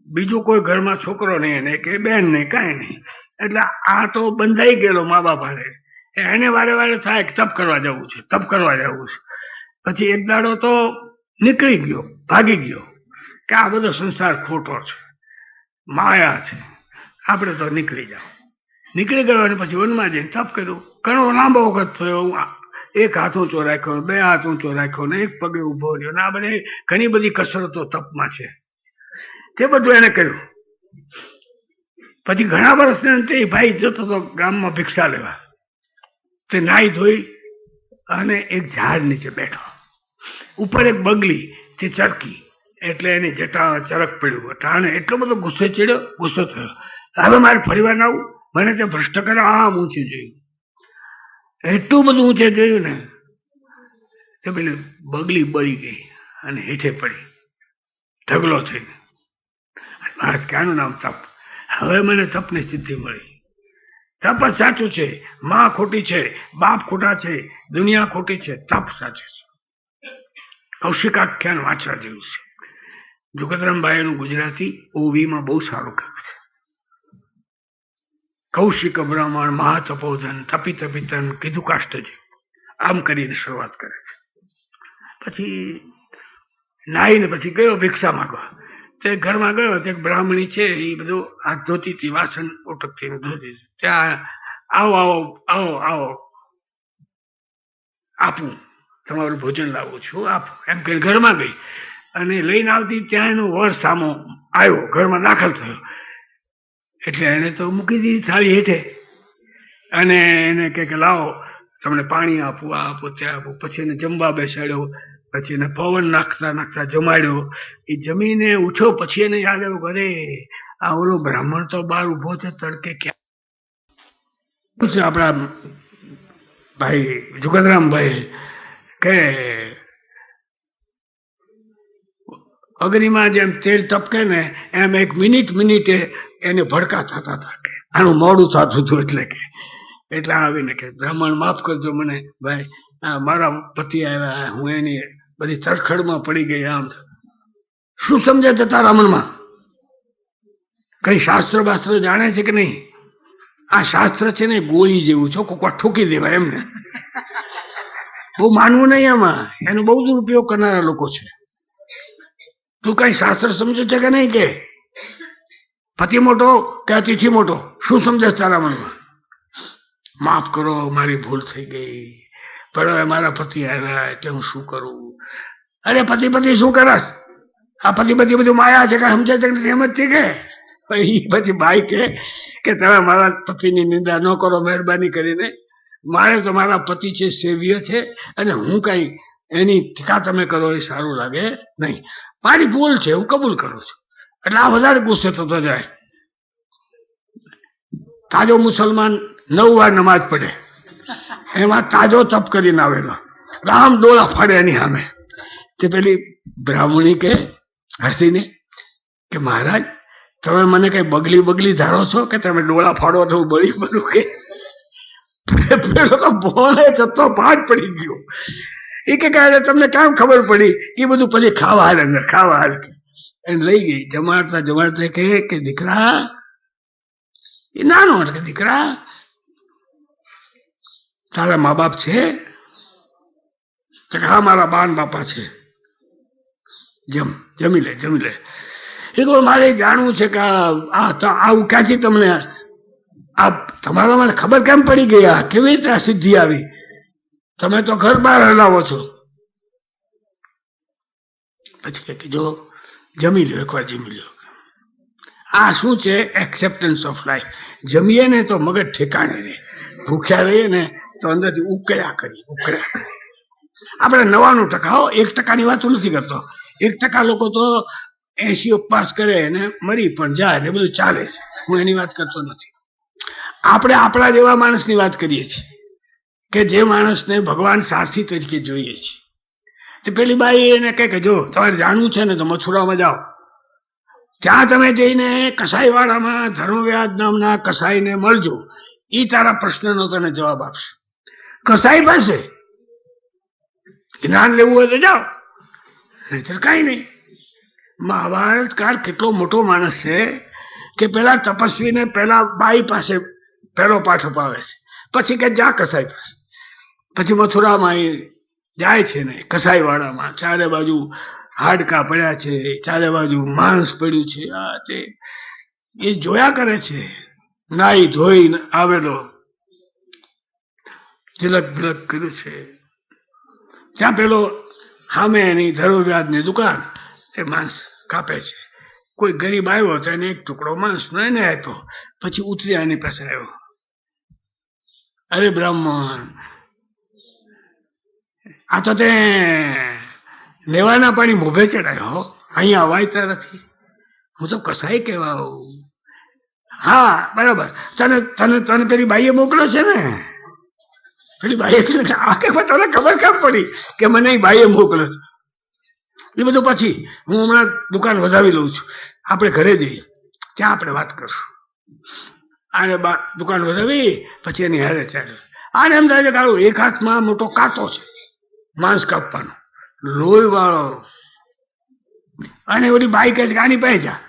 બીજું કોઈ ઘરમાં છોકરો નહીં, એને કે બેન નહીં, કાંઈ નહીં. એટલે આ તો બંધાઈ ગયેલો મા બાપ હારે. એને વારે વારે થાય કે તપ કરવા જવું છે, તપ કરવા જવું છે. પછી એક દાડો તો નીકળી ગયો, ભાગી ગયો કે આ બધો સંસાર ખોટો છે, માયા છે, આપણે તો નીકળી જાવ. નીકળી ગયો અને પછી વનમાં જઈને તપ કર્યું. ઘણો લાંબો વખત થયો. એક હાથ ઊંચો રાખ્યો, બે હાથ ઊંચો રાખ્યો, ને એક પગે ઉભો રહ્યો, ને આ બધી ઘણી બધી કસરતો તપમાં છે. તે બધું એને કર્યું. પછી ઘણા વર્ષને અંતે ભાઈ જતો હતો ગામમાં ભિક્ષા લેવા. તે નાહી ધોઈ અને એક ઝાડ નીચે બેઠો. ઉપર એક બગલી, તે ચરકી, એટલે એની જટા ચરક પડ્યું. ટાણે એટલો બધો ગુસ્સો થયો, હવે મારે ફરીવાર ના આવું, મને તે ભ્રષ્ટ કરે. આમ ઊંચે જોયું, એટલું બધું ઊંચે જોયું ને તો પેલી બગલી બળી ગઈ અને હેઠે પડી ઢગલો થઈને. બસ કે આનું નામ તપ. હવે મને તપની સિદ્ધિ મળી. તપ જ સાચું છે. માં ખોટી છે, બાપ ખોટા છે, દુનિયા ખોટી છે, તપ સાચું છે. કૌશિકાખ્યાન વાંચવા જેવું છે. જુગતરામભાઈનું ગુજરાતી ઓવીમાં બહુ સારું કહ્યું છે. કૌશિક બ્રાહ્મણ મહાતપોધન તપી તપિતન કીધું કાષ્ટજી, આમ કરીને શરૂઆત કરે છે. પછી નાહીને પછી ગયો ભિક્ષા માંગવા. તે ઘરમાં ગયો તે બ્રાહ્મણી છે એ બધું હાથ ધોતી હતી, વાસણ ઉટકતી ધોતી હતી. ત્યાં આવો આવો આવો આવો આપું, તમારું ભોજન લાવું છું આપો એમ કરી ઘરમાં ગઈ અને લઈને આવતી ત્યાં એનો વર સામો આવ્યો, ઘરમાં દાખલ થયો. એટલે એને તો મૂકી દીધી થાળી હેઠે અને એને કે લાવો તમને પાણી આપું, આ આપો ત્યાં આપું. પછી એને જમવા બેસાડ્યો, પછી એને પવન નાખતા નાખતા જમાડ્યો. એ જમીને ઉઠ્યો પછી એને યાદ આવ્યું, અરે આ ઓલો બ્રાહ્મણ તો બહાર ઉભો છે તડકે, ક્યાં આપણા ભાઈ જુગતરામભાઈ કે અગ્નિમાં જેમ તેલ ટપકે ને એમ એક મિનિટે એને ભડકા થતા હતા કે આનું મોડું થતું હતું. એટલે આવીને કે બ્રાહ્મણ માફ કરજો મને ભાઈ, મારા પતિ આવ્યા, હું એની બધી તરખડમાં પડી ગઈ. આમ શું સમજે છે તારા મનમાં? કઈ શાસ્ત્ર બાસ્ત્ર જાણે છે કે નહીં? આ શાસ્ત્ર છે ને ગોળી જેવું છે, કોકવા ઠોકી દેવાય એમને. બહુ માનવું નહીં આમાં, એનો બહુ દુરુપયોગ કરનારા લોકો છે. તું કઈ શાસ્ત્ર સમજે છે કે નહીં? કે પતિ મોટો કે અતિથિ મોટો, શું સમજે તારા મનમાં? માફ કરો મારી ભૂલ થઈ ગઈ, પણ હવે મારા પતિ આવ્યા એટલે હું શું કરું? અરે પતિ શું કરસ? આ પતિ બધું માયા છે, કઈ સમજે છે કે સમજતી? કે પછી ભાઈ કે તમે મારા પતિની નિંદા ન કરો મહેરબાની કરીને. મારે તો મારા પતિ છે સેવ્ય છે અને હું કઈ એની ટીકા તમે કરો એ સારું લાગે નહીં. મારી ભૂલ છે, હું કબૂલ કરું છું. એટલે આ વધારે ગુસ્સે થતો જાય. તાજો મુસલમાન 9 વાર નમાજ પડે, એમાં તાજો તપ કરીને આવેલો, રામ ડોળા ફાડે એની સામે. તે પેલી બ્રાહ્મણી કે હસીને કે મહારાજ તમે મને કઈ બગલી ધારો છો કે તમે ડોળા ફાડો તો બળી બળું? કે પેલો તો ભોળે જતો ભાગ પડી ગયો. એ કે તમને કેમ ખબર પડી? એ બધું પછી ખાવા હાલ અંદર ખાવા હાલ એને લઈ ગઈ. જમાડતા કે દીકરા, એ નાનો કે દીકરા તારા મા બાપ છે? હા મારા બાન બાપા છે. જમી લે. એ તો મારે જાણવું છે કે આવું ક્યાંથી તમને આ તમારામાં ખબર કેમ પડી ગઈ? આ કેવી રીતે આ સિદ્ધિ આવી? તમે તો ઘર બહાર હલાવો છો. પછી કે જો જમી લો, એકવાર જમી લો. આ શું છે? Acceptance of life. જમીએ ને તો મગજ ઠેકાણે રહે, ભૂખ્યા રહીએ ને તો અંદરથી ઉકળ્યા કરી. આપણે 99%, 1%ની વાત નથી કરતો. 1% લોકો તો 80 ઉપવાસ કરે ને મરી પણ જાય ને બધું ચાલે છે, હું એની વાત કરતો નથી. આપણે આપણા જેવા માણસની વાત કરીએ છીએ કે જે માણસને ભગવાન સારથી તરીકે જોઈએ છે. તો પેલી બાઈ એને કહે કે જો તમારે જાણવું છે ને તો મથુરામાં જાઓ, ત્યાં તમે જઈને કસાઈવાળામાં ધર્મવ્યાજ નામના કસાઈને મળજો, એ તારા પ્રશ્નનો તને જવાબ આપશે. કસાઈ પાસે જ્ઞાન લેવું હોય તો જાઓ, નહીતર કાંઈ નહીં. મહાભારત કાળ કેટલો મોટો માણસ છે કે પેલા તપસ્વીને પેલા બાઈ પાસે પહેલો પાઠ અપાવે છે, પછી કે જા કસાઈ પાસે. પછી મથુરામાં એ જાય છે ને કસાઈ વાળામાં, ચારે બાજુ હાડકા પડ્યા છે, ચારે બાજુ માંસ પડ્યું છે, આ તે એ જોયા કરે છે. નાઈ ધોઈ આવેલો, તિલક બિલક કર્યું છે. ત્યાં પેલો સામે એની ધર્મવ્યાજની દુકાન, તે માંસ કાપે છે. કોઈ ગરીબ આવ્યો તો એને એક ટુકડો માંસનો એને આપ્યો, પછી ઉતરી એની પાસે આવ્યો. અરે બ્રાહ્મણ, આ તો તે લેવાના પાણી મોભે ચડાયો, અહીંયા અવાયતા નથી. હું તો કસાઈ કહેવા આવું. હા બરાબર, તને પેલી બાઈએ મોકલ્યો છે ને? પેલી બાઈએ તને ખબર કેમ પડી કે મને એ બાઈએ મોકલ્યો છે? એ બધું પછી હું હમણાં દુકાન વધાવી લઉં છું, આપણે ઘરે જઈએ ત્યાં આપણે વાત કરશું. આને દુકાન વધાવી પછી એની હારે ચાલે. આને એમ થાય છે કે એક હાથમાં મોટો કાંટો છે માંસ કાપવાનો, લોહી વાળો, અને ઓલી બાઈ કહે છે કે આની પાસે જા.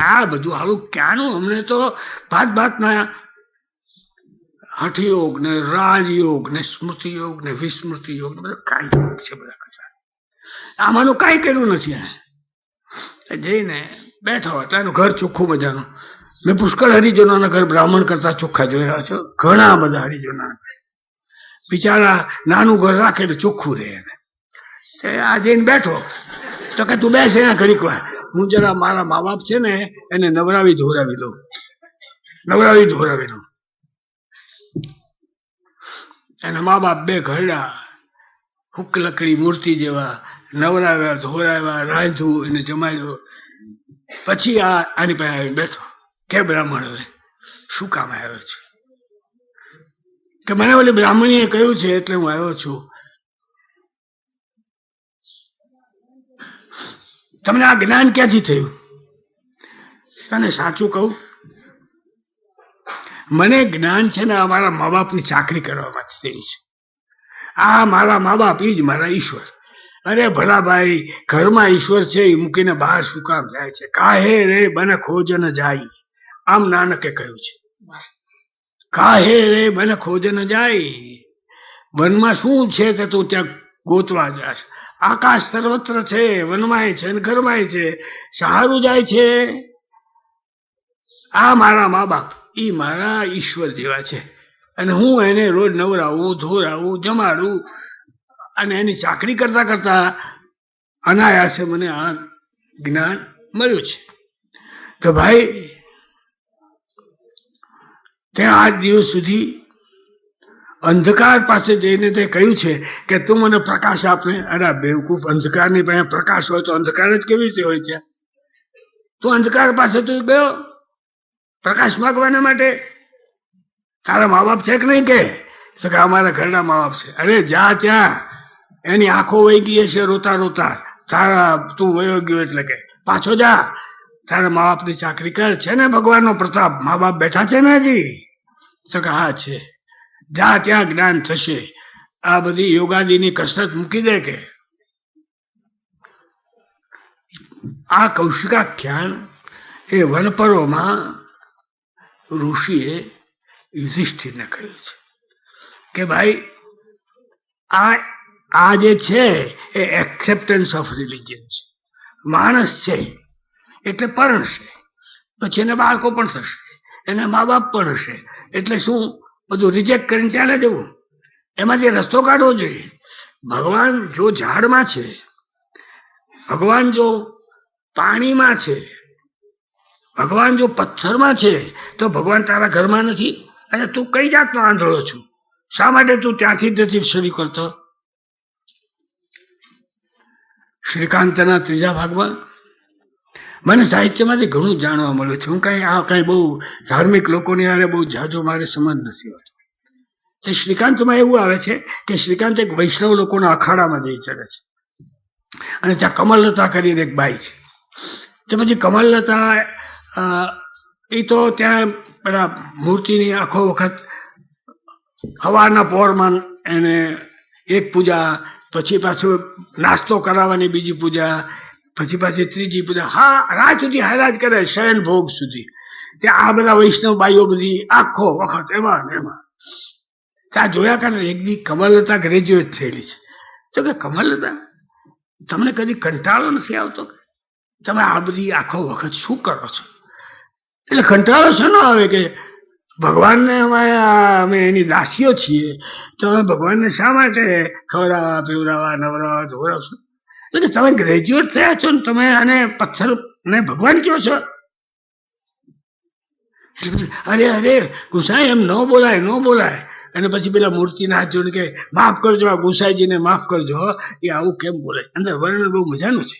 આ બધું આવું ક્યાંનું? અમને તો ભાતના હઠયોગ ને રાજયોગ ને સ્મૃતિ યોગ ને વિસ્મૃતિ યોગ ને બધા કાંઈ યોગ છે બધા. આમાંનું કાંઈ કર્યું નથી એને. જઈને બેઠો એટલે એનું ઘર ચોખ્ખું મજાનું. મેં પુષ્કળ હરિજનોના ઘર બ્રાહ્મણ કરતા ચોખ્ખા જોયા છે, ઘણા બધા હરિજનોના. બિચારા નાનું ઘર રાખે એટલે ચોખ્ખું રહે એને. આ જઈને બેઠો તો કે તું બેસે ઘડીક વાર, હું જરા મારા મા બાપ છે ને એને નવરાવી ધોરાવી દઉં. એના મા બાપ બે ઘરડા હુક લકડી મૂર્તિ જેવા નવરાવ્યા, ધોરાવ્યા, રાંધ્યું, એને જમાડ્યો. પછી આની પાસે આવીને બેઠો કે બ્રાહ્મણ હવે શું કામ આવ્યો છે? કે મને ઓલી બ્રાહ્મણીએ કહ્યું છે એટલે હું આવ્યો છું. તમને આ જ્ઞાન ક્યાંથી થયું? તને સાચું કહું, મને જ્ઞાન છે ને અમારા મા બાપની ચાકરી કરવામાં જ થયું છે. આ મારા મા બાપ ઈ જ મારા ઈશ્વર. અરે ભલા ભાઈ, ઘરમાં ઈશ્વર છે એ મૂકીને બહાર શું કામ જાય છે? કાહે રે બને ખોજ ન જાય, આમ નાનકે કહ્યું છે. કાહે રે બને ખોજ ન જાય, વનમાં શું છે તે તું ત્યાં ગોતવા જાશ. આકાશ સર્વત્ર છે, વનમાંય છે ને ઘરમાંય છે, સારું જાય છે. આ મારા મા બાપ ઈ મારા ઈશ્વર જેવા છે, અને હું એને રોજ નવરાવું, ધોરાવું, જમાડું, અને એની ચાકરી કરતા કરતા અનાયાસે મને આ જ્ઞાન મળ્યું છે. તો ભાઈ, ત્યાં આજ દિવસ સુધી અંધકાર પાસે જઈને તે કહ્યું છે કે તું મને પ્રકાશ આપને. અરે બેવકૂફ, અંધકારની પાસે પ્રકાશ હોય તો અંધકાર જ કેવી રીતે હોય? ત્યાં તું અંધકાર પાસે તું ગયો પ્રકાશ માગવાના માટે? તારા મા બાપ છે કે નહીં? કે અમારા ઘરના મા બાપ છે. અરે જા ત્યાં, એની આંખો વહી ગઈ છે રોતા રોતા, તારા તું વયો ગયો એટલે કે પાછો જા, તારા મા બાપની ચાકરી કર. છે ને ભગવાનનો પ્રતાપ, મા બાપ બેઠા છે ને હજી? તો કે હા છે. જા, ત્યાં જ્ઞાન થશે. આ બધી યોગાદીની કસરત મૂકી દે. કે આ કૌશિકાખ્યાન એ વનપરોમાં ઋષિએ યુધિષ્ઠિરને કહ્યું છે કે ભાઈ, આ જે છે એ એક્સેપ્ટન્સ ઓફ રિલિજન છે. માણસ છે એટલે પરણશે, પછી એને બાળકો પણ થશે, એને મા બાપ પણ હશે. એટલે શું બધું રિજેક્ટ કરીને ચાલે જવું? એમાં જે રસ્તો કાઢવો જોઈએ. ભગવાન જો ઝાડમાં છે, ભગવાન જો પાણીમાં છે, ભગવાન જો પથ્થરમાં છે, તો ભગવાન તારા ઘરમાં નથી? અને તું કઈ જાતનો આંધળો છું? શા માટે તું ત્યાંથી જ નથી શરૂ કરતો? શ્રીકાંતના ત્રીજા ભાગમાં મને સાહિત્યમાંથી ઘણું જાણવા મળ્યું છે. હું કઈ બહુ ધાર્મિક લોકોની હારે બહુ જાજો મારે સંબંધ નથી હોતો. તે શ્રીકાંતમાં એવું આવે છે કે શ્રીકાંત એક વૈષ્ણવ લોકોના અખાડામાં જઈ ચડે છે, અને ત્યાં કમલલતા કરીને એક બાઈ છે. તે પછી કમલલતા એ તો ત્યાં પેલા મૂર્તિની આખો વખત હવારના પોરમાં એને એક પૂજા, પછી પાછું નાસ્તો કરાવવાની બીજી પૂજા, પછી પાછી ત્રીજી પૂજા, હા રાત સુધી હારા જ કરે, શયન ભોગ સુધી. ત્યાં આ બધા વૈષ્ણવ બાઈઓ બધી આખો વખત એમાં ને એમાં. ત્યાં જોયા કરે એક દી કમલલતા ગ્રેજ્યુએટ થયેલી છે. તો કે કમલલતા, તમને કદી કંટાળો નથી આવતો? તમે આ બધી આખો વખત શું કરો છો? એટલે કંટાળો શેનો આવે કે ભગવાનને અમે એની દાસીઓ છીએ, તો અમે ભગવાનને શા માટે ખવડાવવા, પીવડાવવા, નવરાવા, ધોવડાવશું? એટલે કે તમે ગ્રેજ્યુએટ થયા છો ને તમે આને પથ્થર ને ભગવાન કહો છો? અરે અરે ગુસાઈ, એમ ન બોલાય, ન બોલાય. અને પછી પેલા મૂર્તિના હાથ જોડે કે માફ કરજો, આ ગુસાઈજીને માફ કરજો, એ આવું કેમ બોલે? અંદર વર્ણન બહુ મજાનું છે.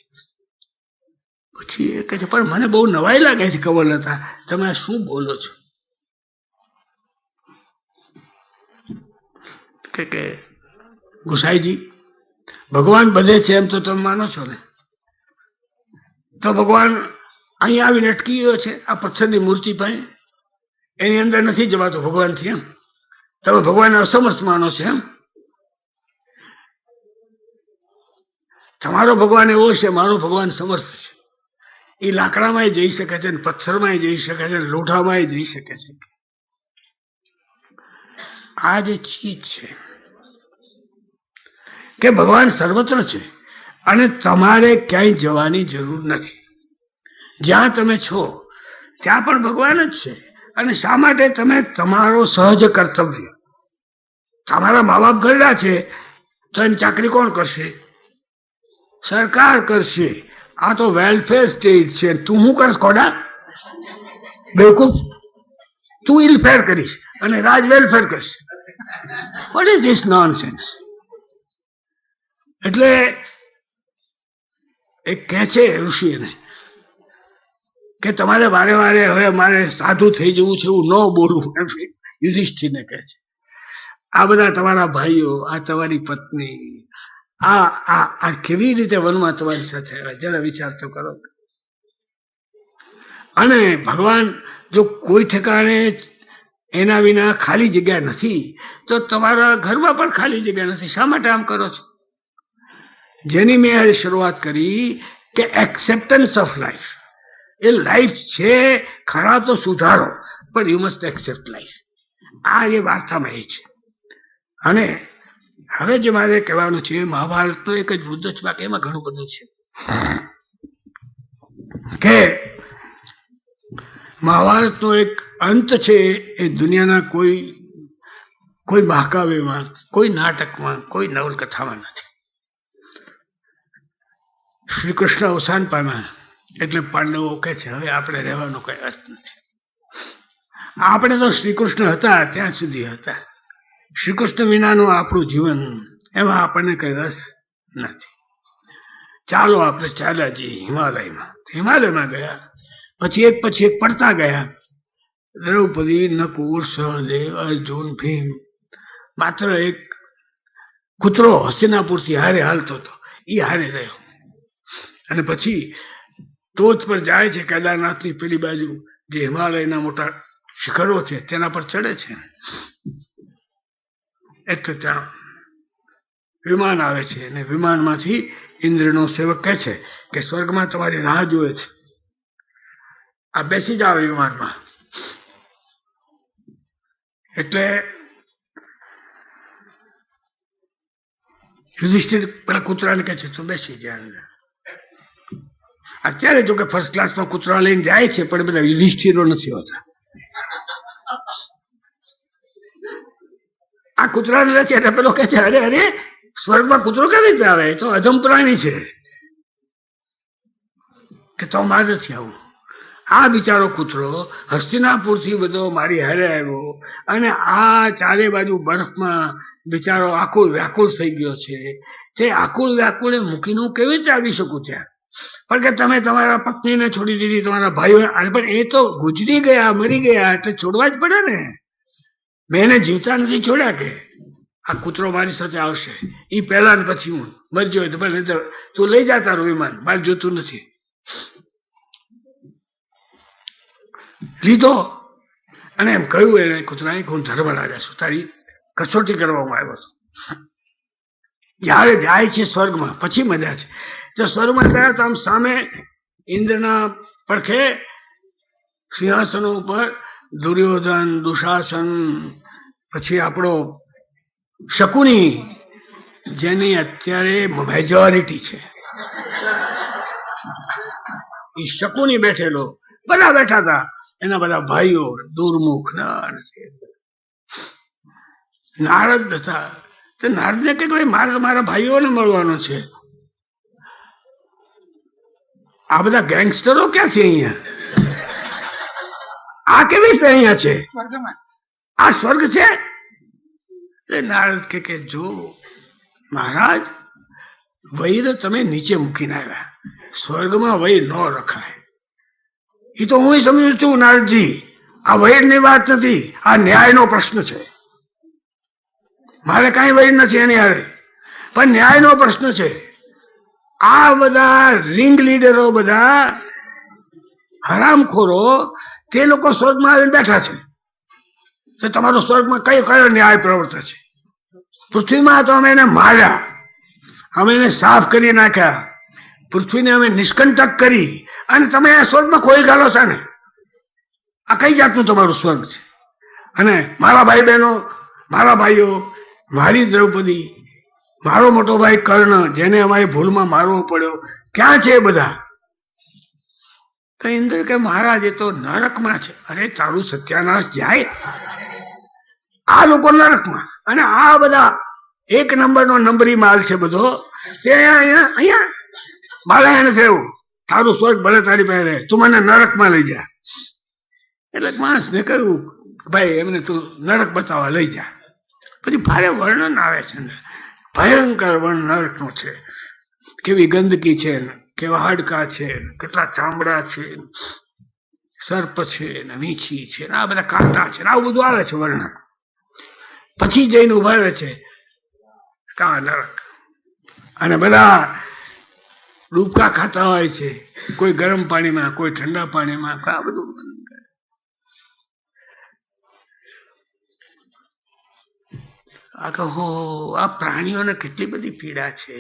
પછી એ કહે છે પણ મને બહુ નવાઈ લાગે છે કમલલતા, તમે આ શું બોલો છો? કે ગુસાઈજી, ભગવાન બધે છે એમ તો તમે માનો છો ને? તો ભગવાન અહીંયા આવીને અટકી ગયો છે આ પથ્થરની મૂર્તિ પાસે, એની અંદર નથી જવાતો ભગવાનથી એમ? તમે ભગવાનને અસમર્થ માનો છો એમ? તમારો ભગવાન એવો છે, મારો ભગવાન સમર્થ છે. એ લાકડામાં જઈ શકે છે, પથ્થરમાં જઈ શકે છે, લોઢામાં જઈ શકે છે. આ જે ચીજ છે કે ભગવાન સર્વત્ર છે, અને તમારે ક્યાંય જવાની જરૂર નથી. જ્યાં તમે છો ત્યાં પણ ભગવાન જ છે. અને શા માટે તમે તમારો સહજ કર્તવ્ય, તમારા મા બાપ ગયેલા છે તો એની ચાકરી કોણ કરશે? સરકાર કરશે. આ તો વેલફેર સ્ટેટ છે. તું શું કરશ કોડા? બેવકૂફ, તું ઇલફેર કરીશ અને રાજ વેલફેર કરશે. What is this nonsense? એટલે એક કહે છે ઋષિને કે તમારે વારે વારે હવે અમારે સાધુ થઈ જવું છે એવું ન બોલવું. યુધિષ્ઠિરને કહે છે આ બધા તમારા ભાઈઓ, આ તમારી પત્ની, આ કેવી રીતે વનમાં તમારી સાથે આવ્યા, જરા વિચાર તો કરો. અને ભગવાન જો કોઈ ઠેકાણે એના વિના ખાલી જગ્યા નથી તો તમારા ઘરમાં પણ ખાલી જગ્યા નથી. શા માટે આમ કરો છો? જેની મેં શરૂઆત કરી કે acceptance of life. A life છે, ખરાબ તો સુધારો, પણ યુ મસ્ટ એક્સેપ્ટ લાઈફ. આ એ વાર્તામાં એ છે. અને હવે જે મારે કહેવાનું છે મહાભારતનો એક જ મુદ્દો છે, બાકી એમાં ઘણું બધું છે. કે મહાભારતનો એક અંત છે એ દુનિયાના કોઈ મહાકાવ્યમાં, કોઈ નાટકમાં, કોઈ નવલકથામાં નથી. શ્રી કૃષ્ણ અવસાન પામ્યા એટલે પાંડવો કહે છે હવે આપણે રહેવાનો કઈ અર્થ નથી. આપણે તો શ્રી કૃષ્ણ હતા ત્યાં સુધી હતા. શ્રી કૃષ્ણ વિનાનું આપણું જીવન, એમાં આપણને કઈ રસ નથી. ચાલો આપણે ચાલ્યા જઈએ હિમાલયમાં. હિમાલયમાં ગયા પછી એક પડતા ગયા. દ્રૌપદી, નકુલ, સહદેવ, અર્જુન, ભીમ. માત્ર એક કૂતરો હસ્તિનાપુરથી હારે હાલતો હતો, એ હારે રહ્યો. અને પછી ટોચ પર જાય છે, કેદારનાથની પેલી બાજુ જે હિમાલયના મોટા શિખરો છે તેના પર ચડે છે. એટલે ત્યાં વિમાન આવે છે અને વિમાનમાંથી ઇન્દ્રનો સેવક કહે છે કે સ્વર્ગમાં તમારી રાહ જુએ છે, આ બેસી જાવ વિમાનમાં. એટલે યુધિષ્ઠિર પેલા કૂતરાને કહે છે તું બેસી જા. અત્યારે જો કે ફર્સ્ટ ક્લાસમાં કૂતરા લઈને જાય છે, પણ બધા યુધિષ્ઠિરો નથી હોતા. આ કૂતરાને લે છે એટલે પેલો કહે છે અરે અરે સ્વર્ગમાં કૂતરો કેવી રીતે આવે? તો અધમ પ્રાણી છે. કે તો મારે નથી આવું. આ બિચારો કૂતરો હસ્તિનાપુરથી બધો મારી હારે આવ્યો અને આ ચારે બાજુ બરફમાં બિચારો આકુળ વ્યાકુળ થઈ ગયો છે. તે આકુળ વ્યાકુળે મૂકીને હું કેવી રીતે આવી શકું ત્યાં? પણ કે તમે તમારા પત્નીને છોડી દીધી, તમારા ભાઈઓ, પણ એ તો ગુજરી ગયા, મરી ગયા, એટલે છોડવા જ પડે ને. મેં એને જીવતા નથી છોડ્યા. કે આ કૂતરો મારી સાથે આવશે, એ પહેલા ને પછી હું મરજો હોય તો ભલે, તું લઈ જા તારું વિમાન, મારે જોતું નથી. લીધો અને એમ કહ્યું એને કૂતરાએ હું ધર્મરાજા છું, તારી કસોટી કરવામાં આવ્યો હતો. જયારે જાય છે સ્વર્ગમાં પછી મજા છે. તો સ્વર્ગમાં ગયા તો આમ સામે ઇન્દ્રના પડખે સિંહાસનો ઉપર દુર્યોધન, દુશાસન, પછી આપણો શકુની, જેની અત્યારે મેજોરિટી છે, એ શકુની બેઠેલો, બધા બેઠા હતા. એના બધા ભાઈઓ દુર્મુખ નારદ હતા. તો નારદને કે ભાઈ મારા ભાઈઓને મળવાનો છે. આ બધા ગેંગસ્ટરો ક્યાં છે અહીંયા? આ કેવી રીતે અહીંયા છે? આ સ્વર્ગ છે? એટલે નારદ કે જો મહારાજ, વૈર તમે નીચે મૂકીને આવ્યા, સ્વર્ગમાં વૈર ન રખાય. એ તો હું સમજુ છું નારદજી, આ વૈરની વાત નથી, આ ન્યાયનો પ્રશ્ન છે. મારે કઈ વૈર નથી એની હારે, પણ ન્યાયનો પ્રશ્ન છે. આ બધા રિંગ લીડરો, બધા હરામખોરો, તે લોકો સ્વર્ગમાં આવીને બેઠા છે. તો તમારો સ્વર્ગમાં કયો ન્યાય પ્રવર્તે છે? પૃથ્વીમાં તો અમે એને માર્યા, અમે એને સાફ કરી નાખ્યા, પૃથ્વીને અમે નિષ્કંટક કરી, અને તમે આ સ્વર્ગમાં ખોઈ ગાલો છો ને. આ કઈ જાતનું તમારું સ્વર્ગ છે? અને મારા ભાઈ બહેનો, મારા ભાઈઓ, મારી દ્રૌપદી, મારો મોટો ભાઈ કર્ણ, જેને અમારી ભૂલમાં મારવો પડ્યો, ક્યાં છે એ બધા? તો ઇન્દ્ર કે મહારાજ એ તો નરકમાં છે. અરે તારું સત્યાનાશ જાય, આ લોકો નરકમાં, અને આ બધા 1 નંબરનો નંબરી માલ છે બધો, તે અહીંયા મારે નથી રહેવું, તારું સ્વર્ગ ભલે તારી પાસે રહે, તું મને નરકમાં લઈ જા. એટલે માણસને કહ્યું ભાઈ એમને તું નરક બતાવવા લઈ જા. પછી ભારે વર્ણન આવે છે, ભયંકર વર્ણન નરકનું છે. કેવી ગંદકી છે, કેવા હાડકા છે, કેટલા ચામડા છે, સર્પ છે ને વીંછી છે ને આ બધા કાંટા છે, આવું બધું આવે છે વર્ણન. પછી જઈને ઉભા રહે છે કા નરક, અને બધા ડૂબકા ખાતા હોય છે, કોઈ ગરમ પાણીમાં, કોઈ ઠંડા પાણીમાં, આ બધું. આ કહો આ પ્રાણીઓને કેટલી બધી પીડા છે.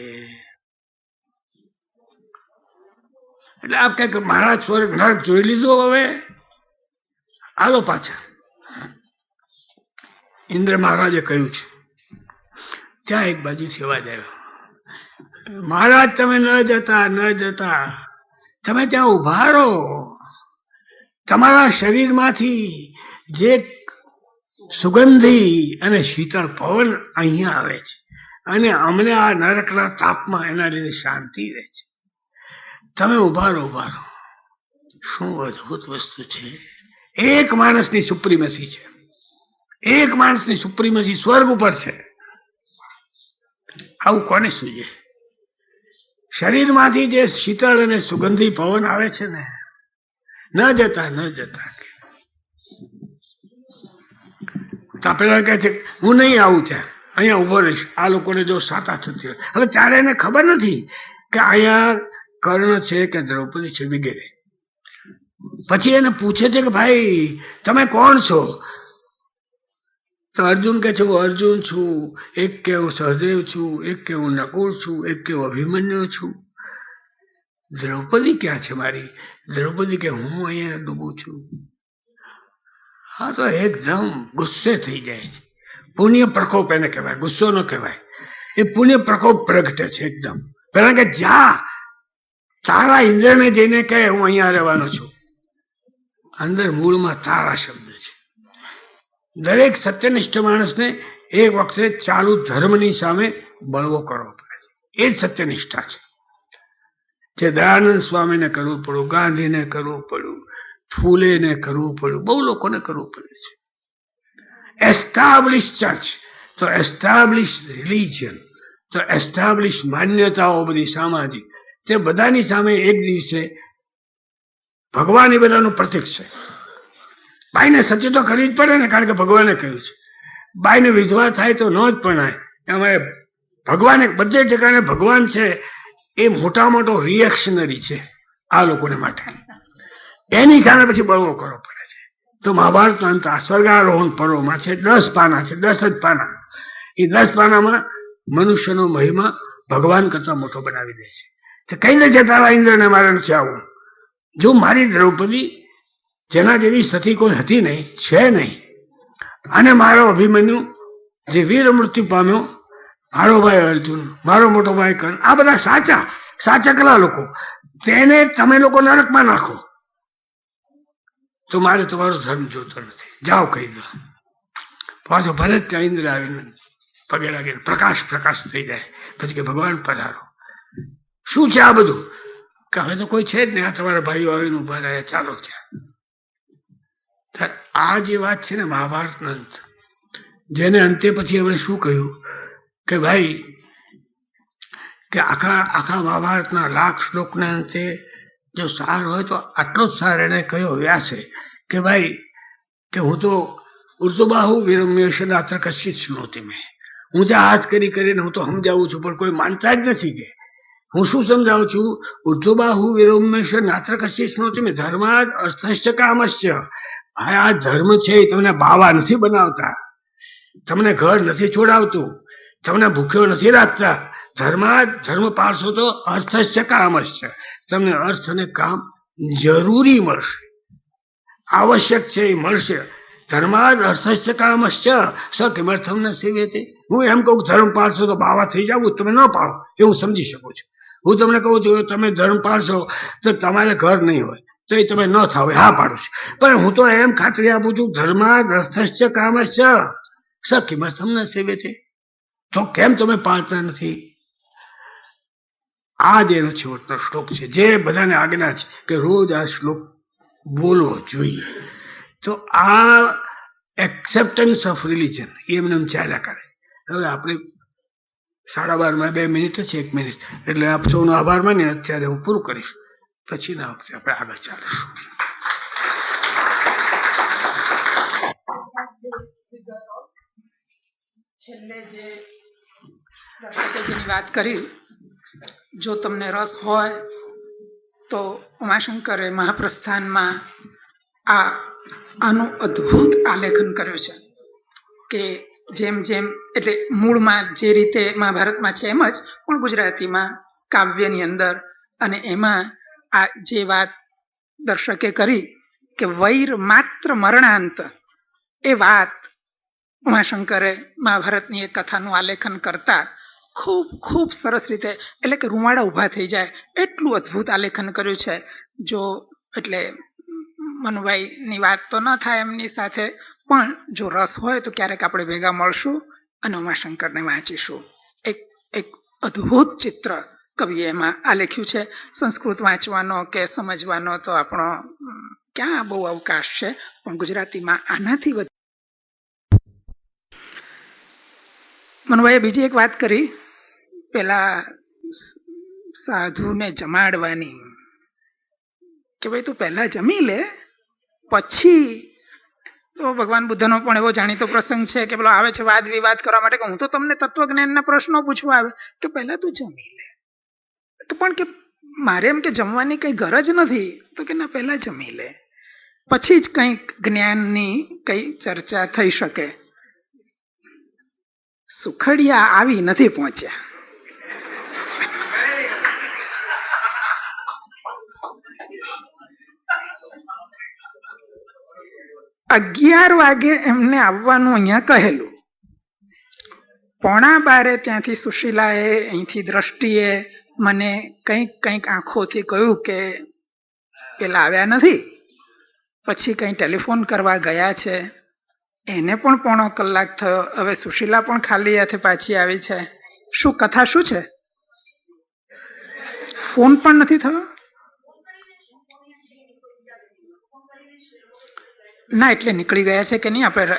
એટલે આપ કઈક મહારાજ સ્વર્ગ નરક જોઈ લીધું, હવે આલો પાછા. ઇન્દ્ર મહારાજે કહ્યું છે. ત્યાં એક બાજુથી અવાજ આવ્યો, મહારાજ તમે ન જતા, તમે ત્યાં ઉભા રહો. તમારા શરીરમાંથી જે સુગંધી અને શીતળ પવન અહીંયા આવે છે, અને અમને આ નરકના તાપમાં એના લીધે શાંતિ રહે છે. તમે ઉભા રહો. શું અદભુત વસ્તુ છે. એક માણસની સુપ્રીમસી છે, એક માણસની સુપ્રીમસી સ્વર્ગ ઉપર છે. આવું કોને સૂજે? શરીરમાંથી જે શીતળ અને સુગંધી પવન આવે છે ને, ન જતા પેલા કહે છે હું નહીં આવું, ત્યાં અહીંયા ઉભો રહીશ, આ લોકોને જો સાતા થતી હોય. હવે ત્યારે એને ખબર નથી કે અહીંયા કર્ણ છે કે દ્રૌપદી છે વગેરે. પછી એને પૂછે છે કે ભાઈ તમે કોણ છો? તો અર્જુન કે છે હું અર્જુન છું, એક કે હું સહદેવ છું, એક કે હું નકુળ છું, એક કે હું અભિમન્યુ છું. દ્રૌપદી ક્યાં છે મારી? દ્રૌપદી કે હું અહીંયા ડૂબું છું. હા તો એકદમ ગુસ્સે થઈ જાય છે. પુણ્ય પ્રકોપ એને કહેવાય, ગુસ્સો ન કહેવાય. એ પુણ્ય પ્રકોપ પ્રગટે છે એકદમ. પેલા કે જા તારા ઇન્દ્રને જઈને કહે હું અહીંયા રહેવાનો છું. અંદર મૂળમાં તારા શબ્દ છે. દરેક સત્યનિષ્ઠ માણસને એક વખતે ચાલુ ધર્મની સામે બળવો કરવો પડે છે. એ જ સત્યનિષ્ઠા છે. જે દયાનંદ સ્વામીને કરવું પડ્યું, ગાંધીને કરવું પડ્યું, ફૂલેને કરવું પડ્યું, બહુ લોકોને કરવું પડે છે. એસ્ટાબ્લિશ ચર્ચ, તો એસ્ટાબ્લિશ રિલિજન, તો એસ્ટાબ્લિશ માન્યતાઓ બધી સામાજિક, તે બધાની સામે એક દિવસે ભગવાન એ બધાનું પ્રતીક છે. બાઈને સત્ય તો કરવી જ પડે ને, કારણ કે ભગવાને કહ્યું છે બાઈને વિધવા થાય તો ન જ પરણાય. એમાં ભગવાન બધે જગ્યાએ ભગવાન છે એ મોટા મોટો રિએક્શનરી છે આ લોકોને માટે. એની સામે પછી બળવો કરવો પડે છે. તો મહાભારતનો અંત આ સ્વર્ગારોહણ પર્વમાં છે. 10 પાના છે, 10 જ પાના. એ 10 પાનામાં મનુષ્યનો મહિમા ભગવાન કરતા મોટો બનાવી દે છે. તો કઈ નથી તારા ઇન્દ્રને મારે નથી આવવું. જો મારી દ્રૌપદી જેના જેવી સતી કોઈ હતી નહીં, છે નહીં, અને મારો અભિમન્યુ જે વીર મૃત્યુ પામ્યો, મારો ભાઈ અર્જુન, મારો મોટો ભાઈ કર્ણ, આ બધા સાચા કલા લોકો, તેને તમે લોકો નરકમાં નાખો તો મારે તમારો ધર્મ જોતો નથી. જાઓ કહી દો. પાછો ભરત ત્યાં ઇન્દ્ર આવીને પગે લાગીને પ્રકાશ થઈ જાય. પછી કે ભગવાન પધારો. શું છે આ બધું? કે હવે તો કોઈ છે જ ને, આ તમારા ભાઈઓ આવીને ઉભા રહ્યા, ચાલો ત્યાં. આ જે વાત છે ને મહાભારતનો અંત, જેને અંતે પછી અમે શું કહ્યું કે ભાઈ કે આખા મહાભારતના 1,00,000 શ્લોકના અંતે જો સાર હોય તો આટલો જ સાર એને કહ્યો વ્યાસે કે ભાઈ કે હું તો ઉર્દુબાહુ વિરમ્ય નાત્ર કશિત સ્મૃતિ મેં, હું જે હાથ કરીને હું તો સમજાવું છું પણ કોઈ માનતા જ નથી. કે હું શું સમજાવું છું? ઉર્દુબાહુ વિરમ્ય નાત્ર કશિત સ્મૃતિ મેં ધર્માદ અર્થશ્ચ કામશ્ચ. ભાઈ આ ધર્મ છે એ તમને બાવા નથી બનાવતા, તમને ઘર નથી છોડાવતું, તમને ભૂખ્યો નથી રાખતા. ધર્મ પાળશો તો અર્થશ્ચ કામશ્ચ, તમને અર્થ અને કામ જરૂરી મળશે, આવશ્યક છે એ મળશે. ધર્માદ અર્થસ્ય કામશ્ચ સ કિમર્થમ ન સેવ્યતે. હું એમ કહું ધર્મ પાળશો તો બાવા થઈ જાવ, તમે ન પાળો એ હું સમજી શકું છું. હું તમને કહું છું તમે ધર્મ પાળશો તો તમારે ઘર નહીં હોય તો એ તમે ન થાવ, હા પાડું છું. પણ હું તો એમ ખાતરી આપું છું ધર્માદ અર્થસ્ય કામશ્ચ સ કિમર્થમ ન સેવ્યતે. તો કેમ તમે પાળતા નથી? આ જ એનો છેવટનો શ્લોક છે, જે બધાને આજ્ઞા છે કે રોજ આ શ્લોક બોલવો જોઈએ. તો આ એક્સેપ્ટન્સ ઓફ રિલિજન એમને ચાલ્યા કરે છે. હવે આપણે 12:30 2 મિનિટ છે, 1 મિનિટ, એટલે આપ સૌનો આભાર માની અત્યારે હું પૂરું કરીશ. પછીના વખતે આપણે આગળ ચાલીશું. છેલ્લે જે જેની વાત કરી, જો તમને રસ હોય તો ઉમાશંકરે મહાપ્રસ્થાનમાં આનું અદ્ભુત આલેખન કર્યું છે કે જેમ જેમ એટલે મૂળમાં જે રીતે મહાભારતમાં છે એમ જ પણ ગુજરાતીમાં કાવ્યની અંદર, અને એમાં આ જે વાત દર્શકે કરી કે વૈર માત્ર મરણાંત, એ વાત ઉમાશંકરે મહાભારતની એક કથાનું આલેખન કરતા ખૂબ ખૂબ સરસ રીતે, એટલે કે રૂવાડા ઊભા થઈ જાય એટલું અદ્ભુત આલેખન કર્યું છે. જો એટલે મનુભાઈની વાત તો ન થાય એમની સાથે, પણ જો રસ હોય તો ક્યારેક આપણે ભેગા મળશું અને ઉમાશંકરને વાંચીશું. એક અદ્ભુત ચિત્ર કવિએ એમાં આલેખ્યું છે. સંસ્કૃત વાંચવાનો કે સમજવાનો તો આપણો ક્યાં બહુ અવકાશ છે, પણ ગુજરાતીમાં આનાથી વધુ. મનુભાઈએ બીજી એક વાત કરી, પેલા સાધુને જમાડવાની, કે ભાઈ તું પહેલા જમી લે પછી. તો ભગવાન બુદ્ધનો પણ એવો જાણીતો પ્રસંગ છે કે પેલો આવે છે વાદ વિવાદ કરવા માટે કે હું તો તમને તત્વજ્ઞાનના પ્રશ્નો પૂછવા આવે, કે પહેલા તું જમી લે. તો પણ કે મારે એમ કે જમવાની કઈ ગરજ નથી, તો કે ના પહેલા જમી લે, પછી જ કંઈક જ્ઞાનની કઈ ચર્ચા થઈ શકે. સુખડિયા આવી નથી પહોંચ્યા. 11 વાગે એમને આવવાનું અહીંયા કહેલું. 11:15 ત્યાંથી સુશીલાએ અહીંથી દ્રષ્ટિએ મને કંઈક આંખોથી કહ્યું કે પેલા આવ્યા નથી. પછી કંઈ ટેલિફોન કરવા ગયા છે, એને પણ 1.25 કલાક થયો. હવે સુશીલા પણ ખાલી હાથે પાછી આવી છે. શું કથા શું છે? ફોન પણ નથી થયો. ના એટલે નીકળી ગયા છે કે નહીં આપણે